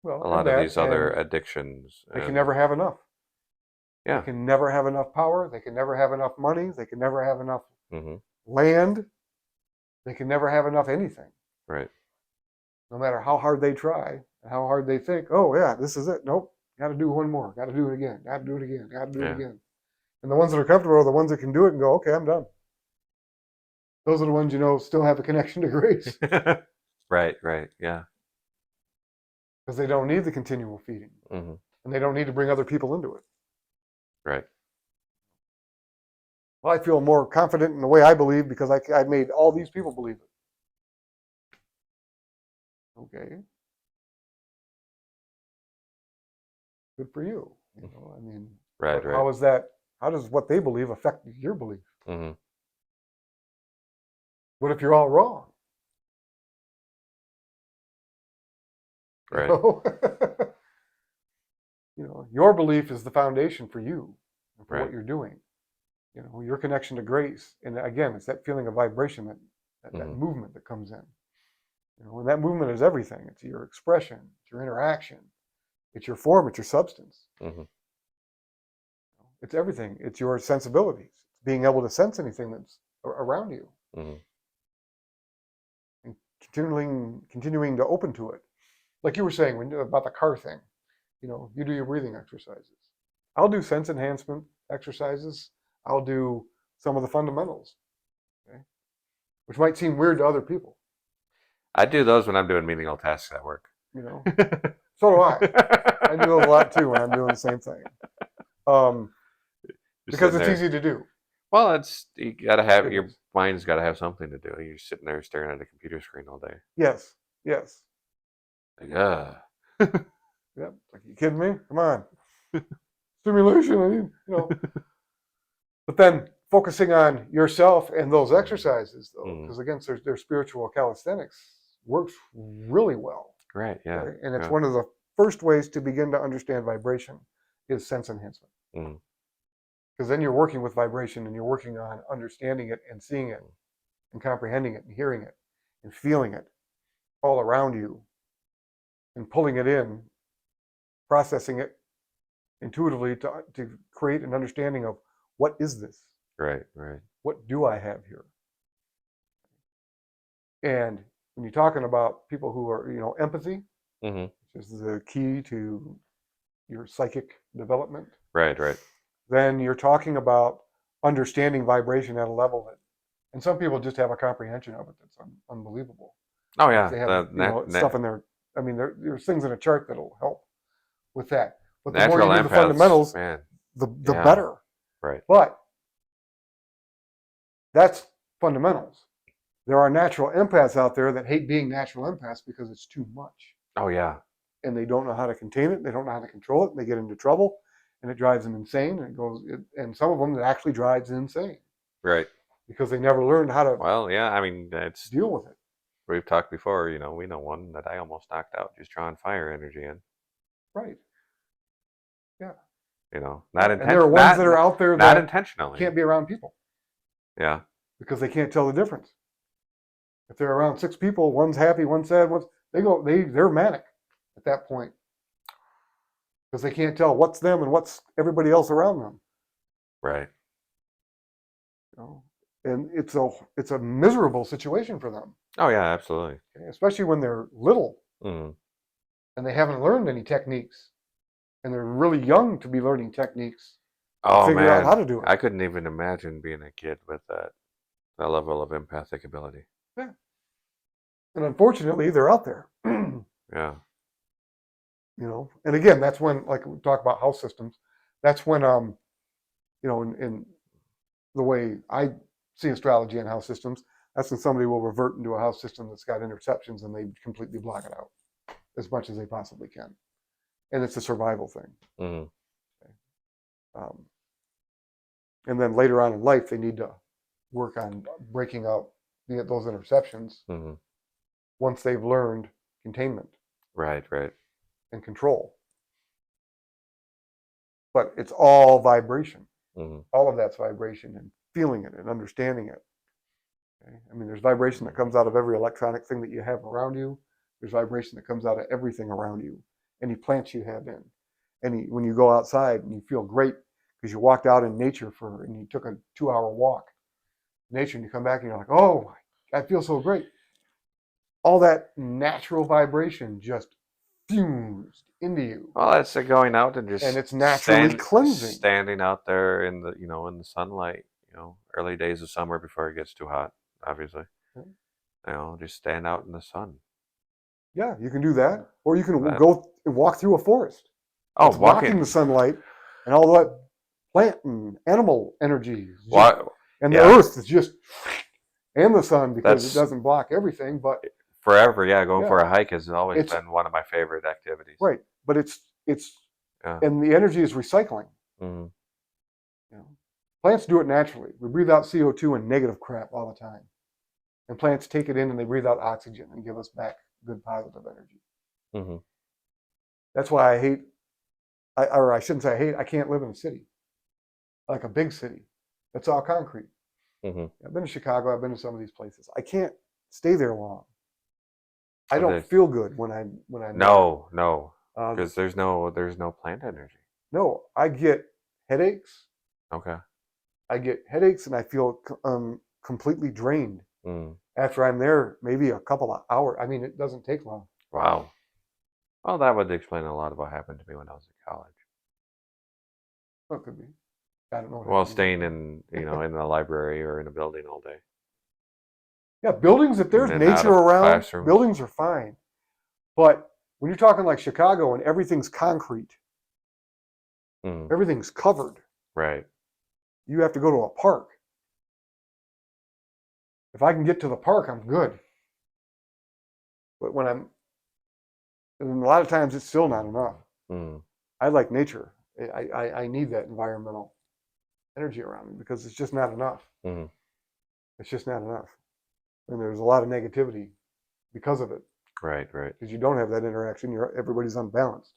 Well, a and lot of that, these other and addictions. they can And never have enough. They yeah. can never have enough power. They can never have enough money. They can never have enough Mm-hmm. land. They can never have enough anything. Right. No matter how hard they try and how hard they think, oh, yeah, this is it. Nope. Got to do one more. Got to do it again. Got to do it again. Got to do it Yeah. again. And the ones that are comfortable are the ones that can do it and go, okay, I'm done. Those are the ones, still have a connection to grace Right. Right. Yeah. because they don't need the continual feeding Mm-hmm. and they don't need to bring other people into it. Right. Well, I feel more confident in the way I believe because I made all these people believe it. Okay. Good for you. I mean, Right. but Right. how does what they believe affect your belief? Mm-hmm. What if you're all wrong? Right. Your belief is the foundation for you and for Right. what you're doing. Your connection to grace. And again, it's that feeling of vibration, that Mm-hmm. movement that comes in. And that movement is everything. It's your expression, it's your interaction, it's your form, it's your substance. Mm-hmm. It's everything. It's your sensibilities, being able to sense anything that's around you, Mm-hmm. and continuing to open to it. Like you were saying about the car thing, you do your breathing exercises. I'll do sense enhancement exercises. I'll do some of the fundamentals, okay? Which might seem weird to other people. I do those when I'm doing menial tasks at work. So do I. I do those a lot too when I'm doing the same thing. Because it's easy to do. Well, you gotta have your mind's gotta have something to do. You're sitting there staring at a computer screen all day. Yes. Yes. Like, Yep. Like, you kidding me? Come on. Stimulation. But then focusing on yourself and those exercises, though, because again, their spiritual calisthenics works really well. Right. Yeah. Okay? And it's one of the first ways to begin to understand vibration is sense enhancement. Because then you're working with vibration and you're working on understanding it and seeing it and comprehending it and hearing it and feeling it all around you and pulling it in, processing it intuitively to create an understanding of what is this? Right. Right. What do I have here? And when you're talking about people who are, empathy, which is the key to your psychic development. Right. Right. Then you're talking about understanding vibration at a level that, and some people just have a comprehension of it that's unbelievable. Oh yeah, They have stuff in there. I mean, there's things in a chart that'll help with that. But the more you do the fundamentals, man. the better. Right. But that's fundamentals. There are natural empaths out there that hate being natural empaths because it's too much. Oh yeah. And they don't know how to contain it. They don't know how to control it. And they get into trouble, and it drives them insane. And some of them it actually drives them insane. Right. Because they never learned how to. Well, yeah. I mean, it's deal with it. We've talked before. We know one that I almost knocked out just drawing fire energy in. Right. Yeah. Not intentionally. And there are ones that are out there that not intentionally can't be around people. Yeah. Because they can't tell the difference. If they're around 6 people, one's happy, one's sad, they're manic at that point. Because they can't tell what's them and what's everybody else around them. Right. And it's a miserable situation for them. Oh yeah, absolutely. Okay? Especially when they're little Mm. and they haven't learned any techniques, and they're really young to be learning techniques to Oh figure out how man, to do it. I couldn't even imagine being a kid with that level of empathic ability. Yeah. And unfortunately, they're out there. You Yeah. know, and again, that's when, like we talk about house systems, that's when, you know, in the way I see astrology and house systems, that's when somebody will revert into a house system that's got interceptions and they completely block it out as much as they possibly can. And it's a survival thing. Mm. Okay? Um, and then later on in life, they need to work on breaking out those interceptions Mm-hmm. once they've learned containment Right. Right. and control. But it's all vibration. Mm-hmm. All of that's vibration and feeling it and understanding it. Okay? I mean, there's vibration that comes out of every electronic thing that you have around you. There's vibration that comes out of everything around you. Any plants you have in. When you go outside and you feel great because you walked out in nature and you took a 2-hour walk in nature and you come back and you're like, oh, I feel so great. All that natural vibration just fused into you. Well, that's going out and And just it's naturally cleansing. standing out there in the in the sunlight. Early days of summer before it gets too hot. Obviously, just stand out in the sun. Yeah, you can do that. Or you can That go and walk through a forest oh, that's blocking walking. the sunlight and all that plant and animal energy. Just, What? and the Yeah, earth is just, and the sun because it that's doesn't block everything. But forever. Yeah, going yeah, for a hike has always it's been one of my favorite activities. right. But it's, Yeah. and the energy is recycling. Mm-hmm. You know, plants do it naturally. We breathe out CO2 and negative crap all the time. And plants take it in and they breathe out oxygen and give us back good positive energy. Mm-hmm. That's why I hate, or I shouldn't say I hate, I can't live in a city, like a big city. That's all concrete. Mm-hmm. I've been to Chicago, I've been to some of these places. I can't stay there long. I Well, don't feel good when I'm there. no, no, Uh, because there's no plant energy. no, I get headaches. Okay. And I feel completely drained Mm. after I'm there. Maybe a couple of hours. I mean, it doesn't take long. Wow. Well, that would explain a lot of what happened to me when I was in college. Well, it could be. I don't know what Well, happened to staying you. in the library or in a building all day, Yeah, buildings. If and there's then out nature of around, classrooms. buildings are fine. But when you're talking like Chicago and everything's concrete, Mm. everything's covered, Right. you have to go to a park. If I can get to the park, I'm good. But and a lot of times it's still not enough. Mm. I like nature. I need that environmental energy around me because it's just not enough. Mm. It's just not enough. And there's a lot of negativity because of it. Right. Right. Because you don't have that interaction. Everybody's unbalanced.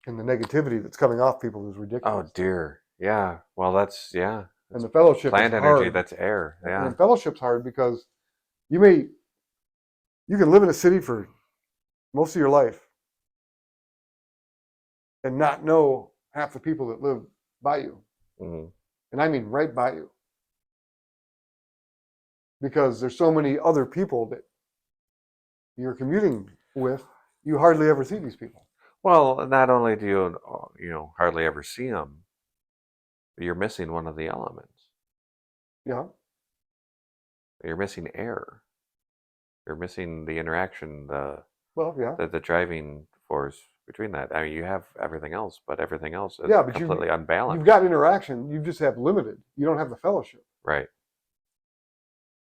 And the negativity that's coming off people is Oh ridiculous. dear. Yeah. Well, that's yeah. And That's the fellowship is plant energy. hard. That's air. Yeah. And fellowship's hard because you can live in a city for most of your life and not know half the people that live by you. Mm. And I mean right by you. Because there's so many other people that you're commuting with, you hardly ever see these people. Well, not only do you hardly ever see them, but you're missing one of the elements. Yeah. You're missing air. You're missing the interaction, Well, yeah. the driving force between that. I mean, you have everything else, but everything else is Yeah, but completely you've unbalanced. got interaction. You just have limited. You don't have the fellowship. Right.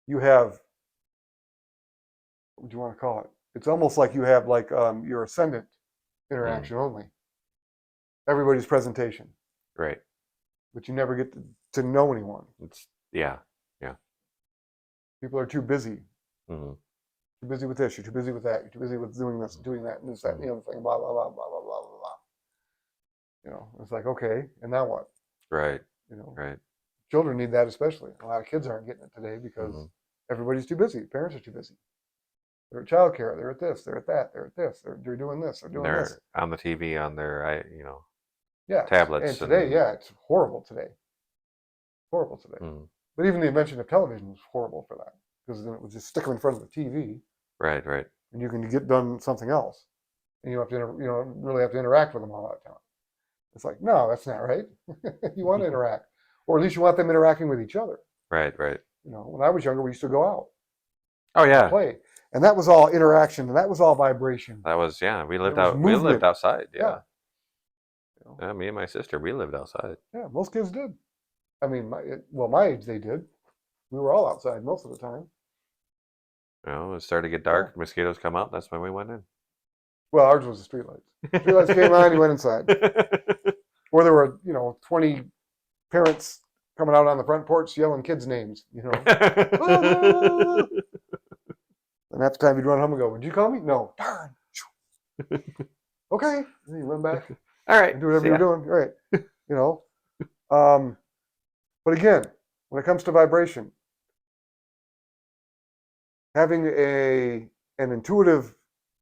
You have, what do you want to call it? It's almost like you have like your ascendant Mm. interaction only. Everybody's presentation, Right. but you never get to know anyone. It's yeah. Yeah. People are too busy. Mm-hmm. Too busy with this. You're too busy with that. You're too busy with doing this, doing that, and this, that, and the other thing. Blah blah blah blah blah blah blah blah. It's like okay, and now what? Right. You know, Right. children need that especially. A lot of kids aren't getting it today because Mm-hmm. everybody's too busy. Parents are too busy. They're at childcare. They're at this. They're at that. They're at this. They're doing this. They're doing this. They're on the TV on their Yeah. And tablets today, and yeah, it's horrible today. Horrible today. mm. But even the invention of television was horrible for that, because then it would just stick them in front of the TV, Right, right. and you can get done something else, and you have to really have to interact with them all that time. It's like, no, that's not right. You want to interact, or at least you want them interacting with each other. Right, right. When I was younger, we used to go out Oh and yeah. play, and that was all interaction, and that was all vibration. That was yeah. There was We lived movement. outside. Yeah. Yeah. Yeah, me and my sister, we lived outside. Yeah, most kids did. I mean, my age they did. We were all outside most of the time. It started to get dark. Yeah. Mosquitoes come out. That's when we went in. Well, ours was the streetlights. Streetlights came on, you went inside. Or there were, 20 parents coming out on the front porch yelling kids' names, And half the time you'd run home and go, "Would you call me?" "No." "Darn." "Okay." And then you run back All right. and do whatever you're doing. Right. But again, when it comes to vibration, having an intuitive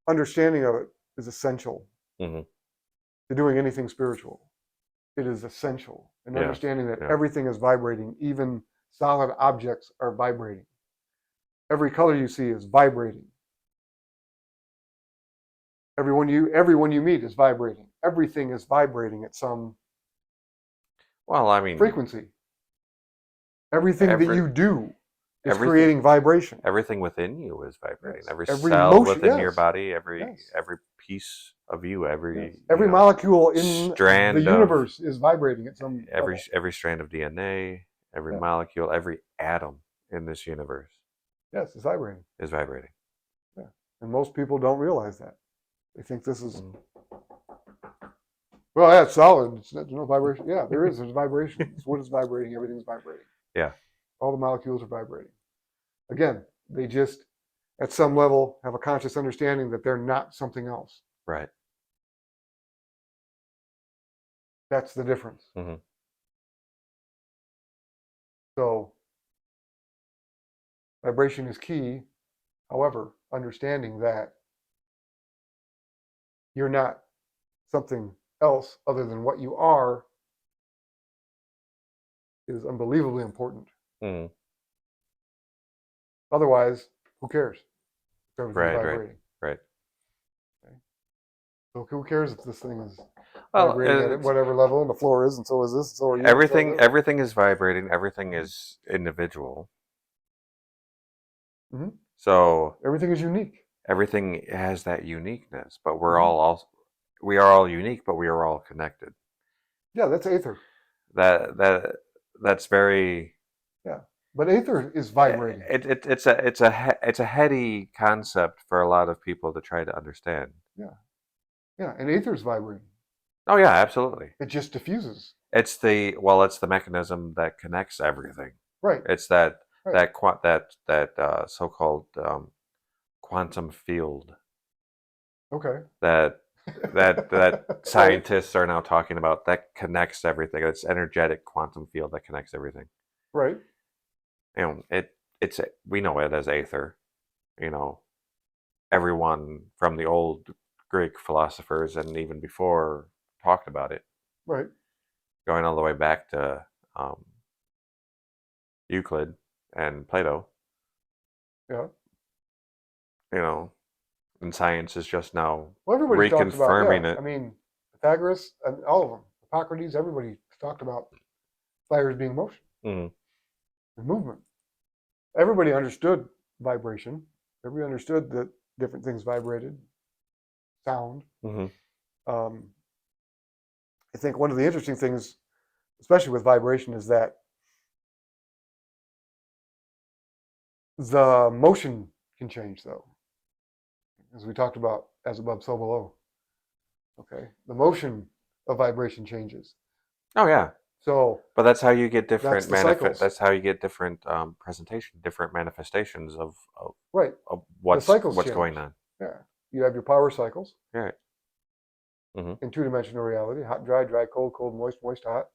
understanding of it is essential Mm-hmm. to doing anything spiritual. It is essential. And Yeah, understanding that yeah. everything is vibrating, even solid objects are vibrating. Every color you see is vibrating. Everyone you meet is vibrating. Everything is vibrating at some Well, I mean, frequency. Everything that every you do is everything creating vibration. everything within you is vibrating. Yes. Every Every cell motion, within your yes. body, every Yes. every piece of you, every Yes. Every molecule in the strand of universe is vibrating at some every level. every strand of DNA, every Yeah. molecule, every atom in this universe Yes, it's vibrating. is vibrating. Yeah. And most people don't realize that. They think this is, well, yeah, it's solid. There's no vibration. Yeah, there is. There's vibration. What is vibrating? Everything's vibrating. Yeah. All the molecules are vibrating. Again, they just, at some level, have a conscious understanding that they're not something else. Right. That's the difference. Mm-hmm. So, vibration is key. However, understanding that you're not something else other than what you are is unbelievably important. Mm-hmm. Otherwise, who cares if everything's Right. Right. vibrating? Right. Okay? So who cares if this thing is Well, vibrating at whatever level, and the floor is, and so is this, and so are you. everything is vibrating. Everything is individual. Mm-hmm. So Everything is unique. everything has that uniqueness, but Mm-hmm. we are all unique, but we are all connected. Yeah, that's aether. That's very Yeah, but aether is vibrating. it's a heady concept for a lot of people to try to understand. Yeah, and aether is vibrating. Oh yeah, absolutely. It just diffuses. It's the mechanism that connects everything. Right. It's that Right. so-called quantum field Okay. that Right. scientists are now talking about that connects everything. It's energetic quantum field that connects everything. Right. It's we know it as aether. Everyone from the old Greek philosophers and even before talked about it. Right. Going all the way back to Euclid and Plato. Yeah. And science is just now Well, everybody talks about, reconfirming yeah. it. I mean, Pythagoras and all of them, Hippocrates, everybody talked about fires being motion Mm-hmm. and movement. Everybody understood vibration. Everybody understood that different things vibrated, sound. Mm-hmm. I think one of the interesting things, especially with vibration, is that the motion can change, though. As we talked about, as above, so below. Okay, the motion of vibration changes. Oh yeah. So, but that's how you get different cycles. That's how you get different presentation, different manifestations of right. Of what's change. going on. Yeah, you have your power cycles. Right. Mm-hmm. In two-dimensional reality: hot, dry, dry, cold, cold, moist, moist, hot.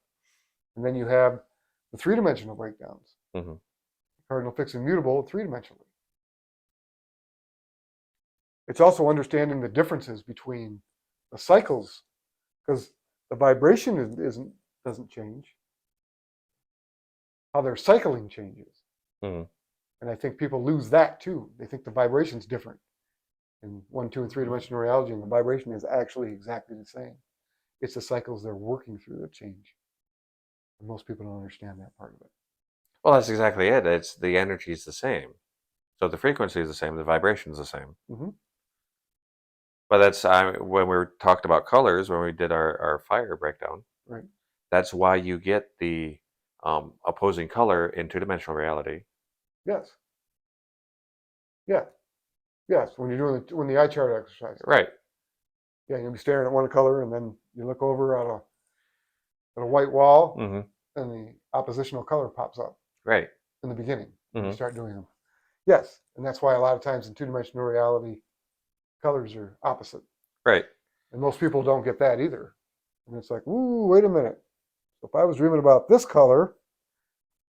And then you have the three-dimensional breakdowns. Mm-hmm. Cardinal, fixed, and mutable three-dimensionally. It's also understanding the differences between the cycles, because the vibration doesn't change. how their cycling changes. Hmm. And I think people lose that too. They think the vibration's different in 1, 2, and 3 dimensional reality, and the vibration is actually exactly the same. It's the cycles they're working through that change. And most people don't understand that part of it. Well, that's exactly it. It's the energy is the same, so the frequency is the same, the vibration is the same. Mm-hmm. But that's when we talked about colors when we did our fire breakdown. Right. That's why you get the opposing color in two-dimensional reality. Yes. Yeah. Yes. When you're doing when the eye chart exercise. Right. Yeah, you'll be staring at one color, and then you look over at a white wall, Hmm. and the oppositional color pops up Right. in the beginning when you Hmm. start doing them. Yes, and that's why a lot of times in two-dimensional reality, colors are opposite, Right. and most people don't get that either. And it's like, ooh, wait a minute. So if I was dreaming about this color,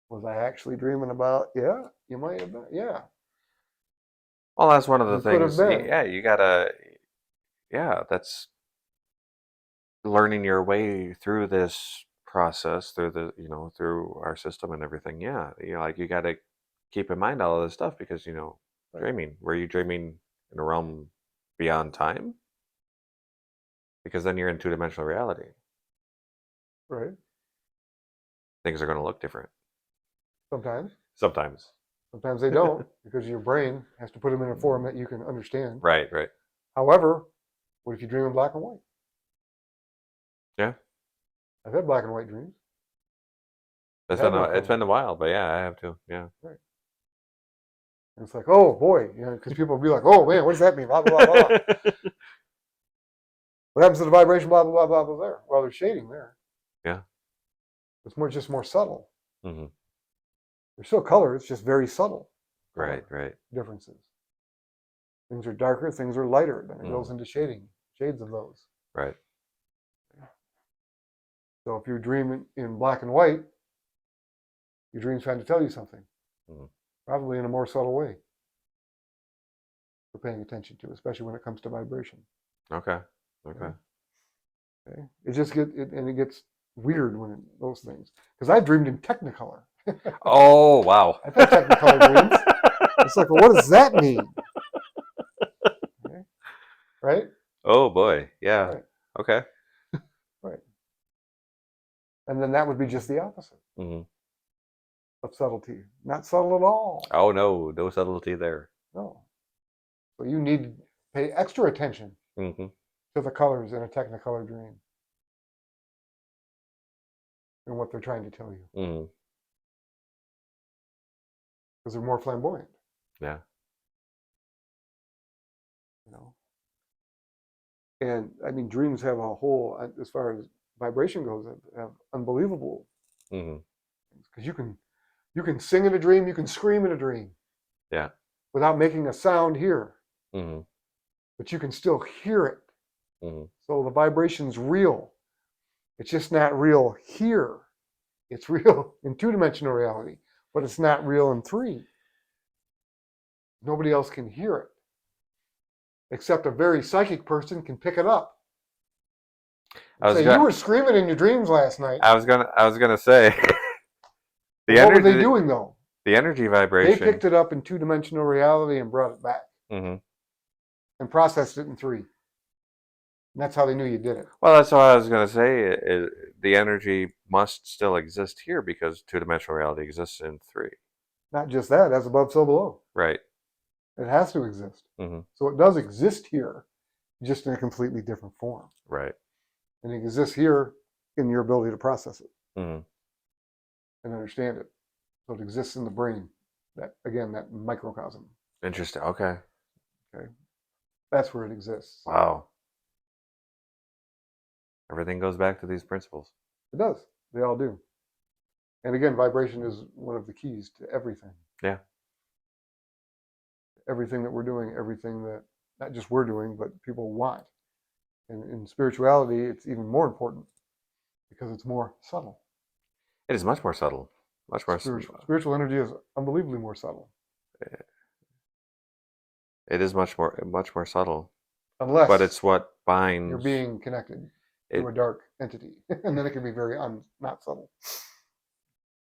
was I actually dreaming about? Yeah, you might have been. Yeah, Well, that's one of the you could have things. been. Yeah, you gotta. Yeah, that's learning your way through this process, through through our system and everything. Yeah, like you gotta keep in mind all of this stuff because Right. dreaming. Were you dreaming in a realm beyond time? Because then you're in two-dimensional reality. Right. Things are going to look different Sometimes. sometimes. Sometimes they don't because your brain has to put them in a form that you can understand. Right. Right. However, what if you dream in black and white? Yeah. I've had black and white dreams. It It's had been no it's color. been a while, but yeah, I have to. Yeah. Right. And it's like, oh boy, because people will be like, oh man, what does that mean? Blah, blah, blah, blah. What happens to the vibration? Blah, blah, blah, blah, blah, there. Well, there's shading there. Yeah. It's just more subtle. Hmm. There's still color, it's just very subtle Right. color Right. differences. Things are darker, things are lighter. Then it goes Mm. into shading, shades of those. Right. So if you're dreaming in black and white, your dream's trying to tell you something, Mm. probably in a more subtle way. We're paying attention to, especially when it comes to vibration. Okay. Okay. Okay, it gets weird when those things because I dreamed in Technicolor. Oh wow. I've had Technicolor dreams. It's like, well, what does that mean? Okay. Right? Oh boy. Yeah. Right. Okay. Right. And then that would be just the opposite Hmm. of subtlety. Not subtle at all. Oh no, no subtlety there. No. So you need to pay extra attention Hmm. to the colors in a Technicolor dream and what they're trying to tell you Hmm. because they're more flamboyant. Yeah. You know. And I mean, dreams have a whole, as far as vibration goes, have unbelievable Hmm. things because you can sing in a dream, you can scream in a dream Yeah. without making a sound here, Hmm. but you can still hear it. Hmm. So the vibration's real. It's just not real here. It's real in two-dimensional reality, but it's not real in three. Nobody else can hear it, except a very psychic person can pick it up I and was say, "You gonna. were screaming in your dreams last night." I was gonna say But the what were they energy. doing though? The energy They vibration. picked it up in two-dimensional reality and brought it back Hmm. and processed it in three. And that's how they knew you did it. Well, that's what I was gonna say. The energy must still exist here because two-dimensional reality exists in three. Not just that, as above, so below. Right. It has to exist. Hmm. So it does exist here, just in a completely different form. Right. And it exists here in your ability to process it Hmm. and understand it. So it exists in the brain. That again, that microcosm. Interesting. Okay. Okay, that's where it exists. Wow. Everything goes back to these principles. It does. They all do. And again, vibration is one of the keys to everything. Yeah. Everything that we're doing, everything that not just we're doing, but people want. And in spirituality, it's even more important because it's more subtle. It is much more subtle. Much more. Spiritual energy is unbelievably more subtle. It is much more subtle. But Unless it's what you're binds being connected to it. a dark entity. And then it can be very not subtle.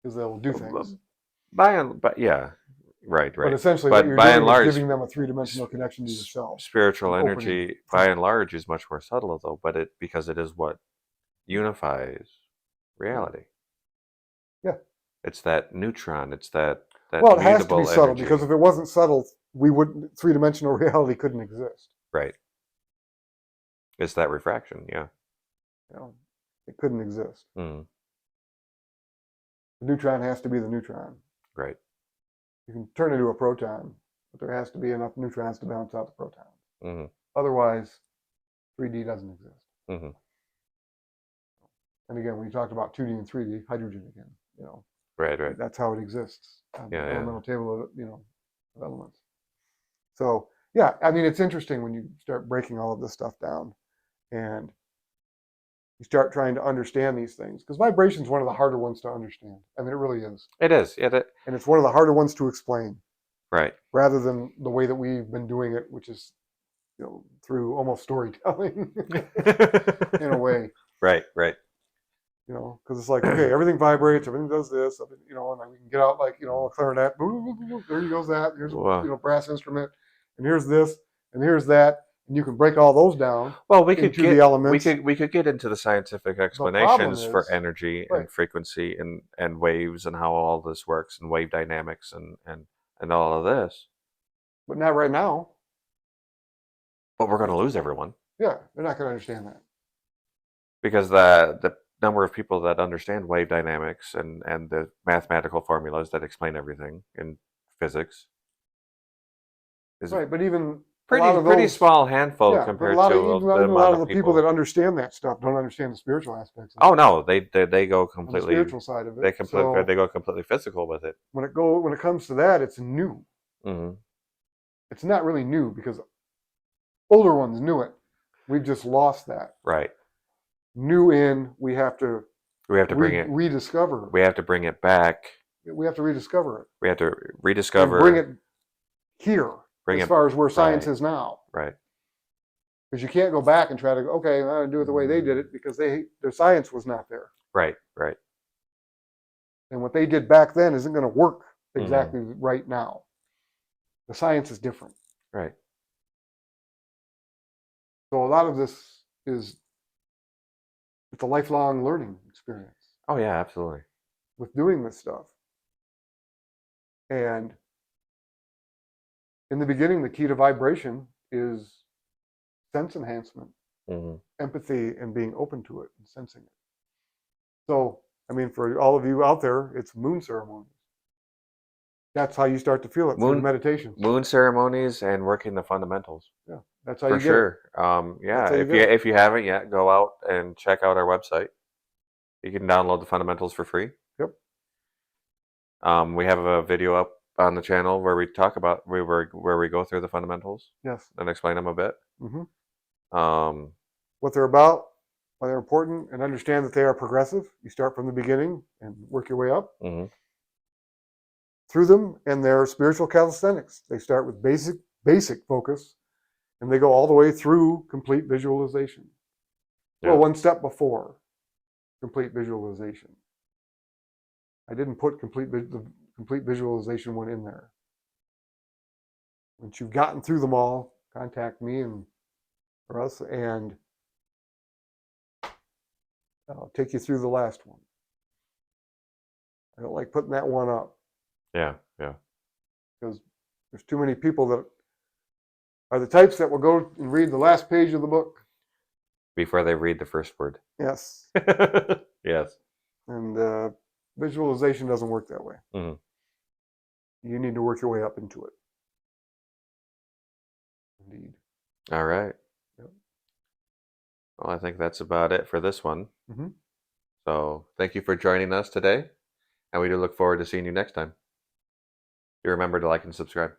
because they'll do things. But yeah, right, But right. essentially, what But you're by and doing is large, giving them a three-dimensional connection to yourself. spiritual and opening energy, by and large, is much more subtle, though. But because it is what unifies reality. Yeah. It's that neutron. It's that Well, it has to be mutable subtle energy. because if it wasn't subtle, we wouldn't. Three-dimensional reality couldn't exist. Right. It's that refraction. Yeah. You know, it couldn't exist. Mm. The neutron has to be the neutron. Right. You can turn it into a proton, but there has to be enough neutrons to balance out the protons. Mm-hmm. Otherwise, 3D doesn't exist. Mm-hmm. And again, when you talked about 2D and 3D, hydrogen again, you know, Right. Right. that's how it exists on the Yeah. elemental table of, of elements. So yeah, I mean, it's interesting when you start breaking all of this stuff down and you start trying to understand these things, because vibration is one of the harder ones to understand. I mean, it really is. It is. Yeah. And it's one of the harder ones to explain, Right. rather than the way that we've been doing it, which is, through almost storytelling in a way. Right. Right. Because it's like, okay, everything vibrates, everything does this, and then we can get out like, a clarinet, there you goes that, here's Wow. a brass instrument, and here's this, and here's that, and you can break all those down. Well, we could the elements. we could get into the scientific explanations for energy and frequency and waves and how all this works and wave dynamics and all of this. But not right now. But we're going to lose everyone. Yeah, they're not going to understand that. Because the number of people that understand wave dynamics and the mathematical formulas that explain everything in physics is right. But even pretty small handful compared to a lot of the people that understand that stuff don't understand the spiritual aspects of it. Oh no, they go completely on the spiritual side of it. They go completely physical with it. When it comes to that, it's new. Mm-hmm. It's not really new because older ones knew it. We've just lost that. Right. We have to bring it rediscover. We have to bring it back. We have to rediscover it. We have to rediscover. And bring it here as far as where science is now. Right. Because you can't go back and try to go, okay, I'm going to do it the way they did it because their science was not there. Right. Right. And what they did back then isn't going to work exactly right now. The science is different. Right. So a lot of this it's a lifelong learning experience. Oh yeah, absolutely. With doing this stuff. And in the beginning, the key to vibration is sense enhancement, empathy, and being open to it and sensing it. So, I mean, for all of you out there, it's moon ceremonies. That's how you start to feel it through meditation. Moon ceremonies and working the fundamentals. Yeah, that's how you get it. Yeah, if you haven't yet, go out and check out our website. You can download the fundamentals for free. Yep. We have a video up on the channel where we talk about where we go through the fundamentals. Yes. And explain them a bit. What they're about, why they're important, and understand that they are progressive. You start from the beginning and work your way up. Through them, and they're spiritual calisthenics. They start with basic focus, and they go all the way through complete visualization. Yeah. Well, one step before complete visualization. I didn't put the complete visualization one in there. Once you've gotten through them all, contact me or us, and I'll take you through the last one. I don't like putting that one up. Yeah, yeah. Because there's too many people that are the types that will go and read the last page of the book before they read the first word. Yes. Yes. And visualization doesn't work that way. You need to work your way up into it. Indeed. All right. Yep. Well, I think that's about it for this one. So thank you for joining us today, and we do look forward to seeing you next time. Do remember to like and subscribe.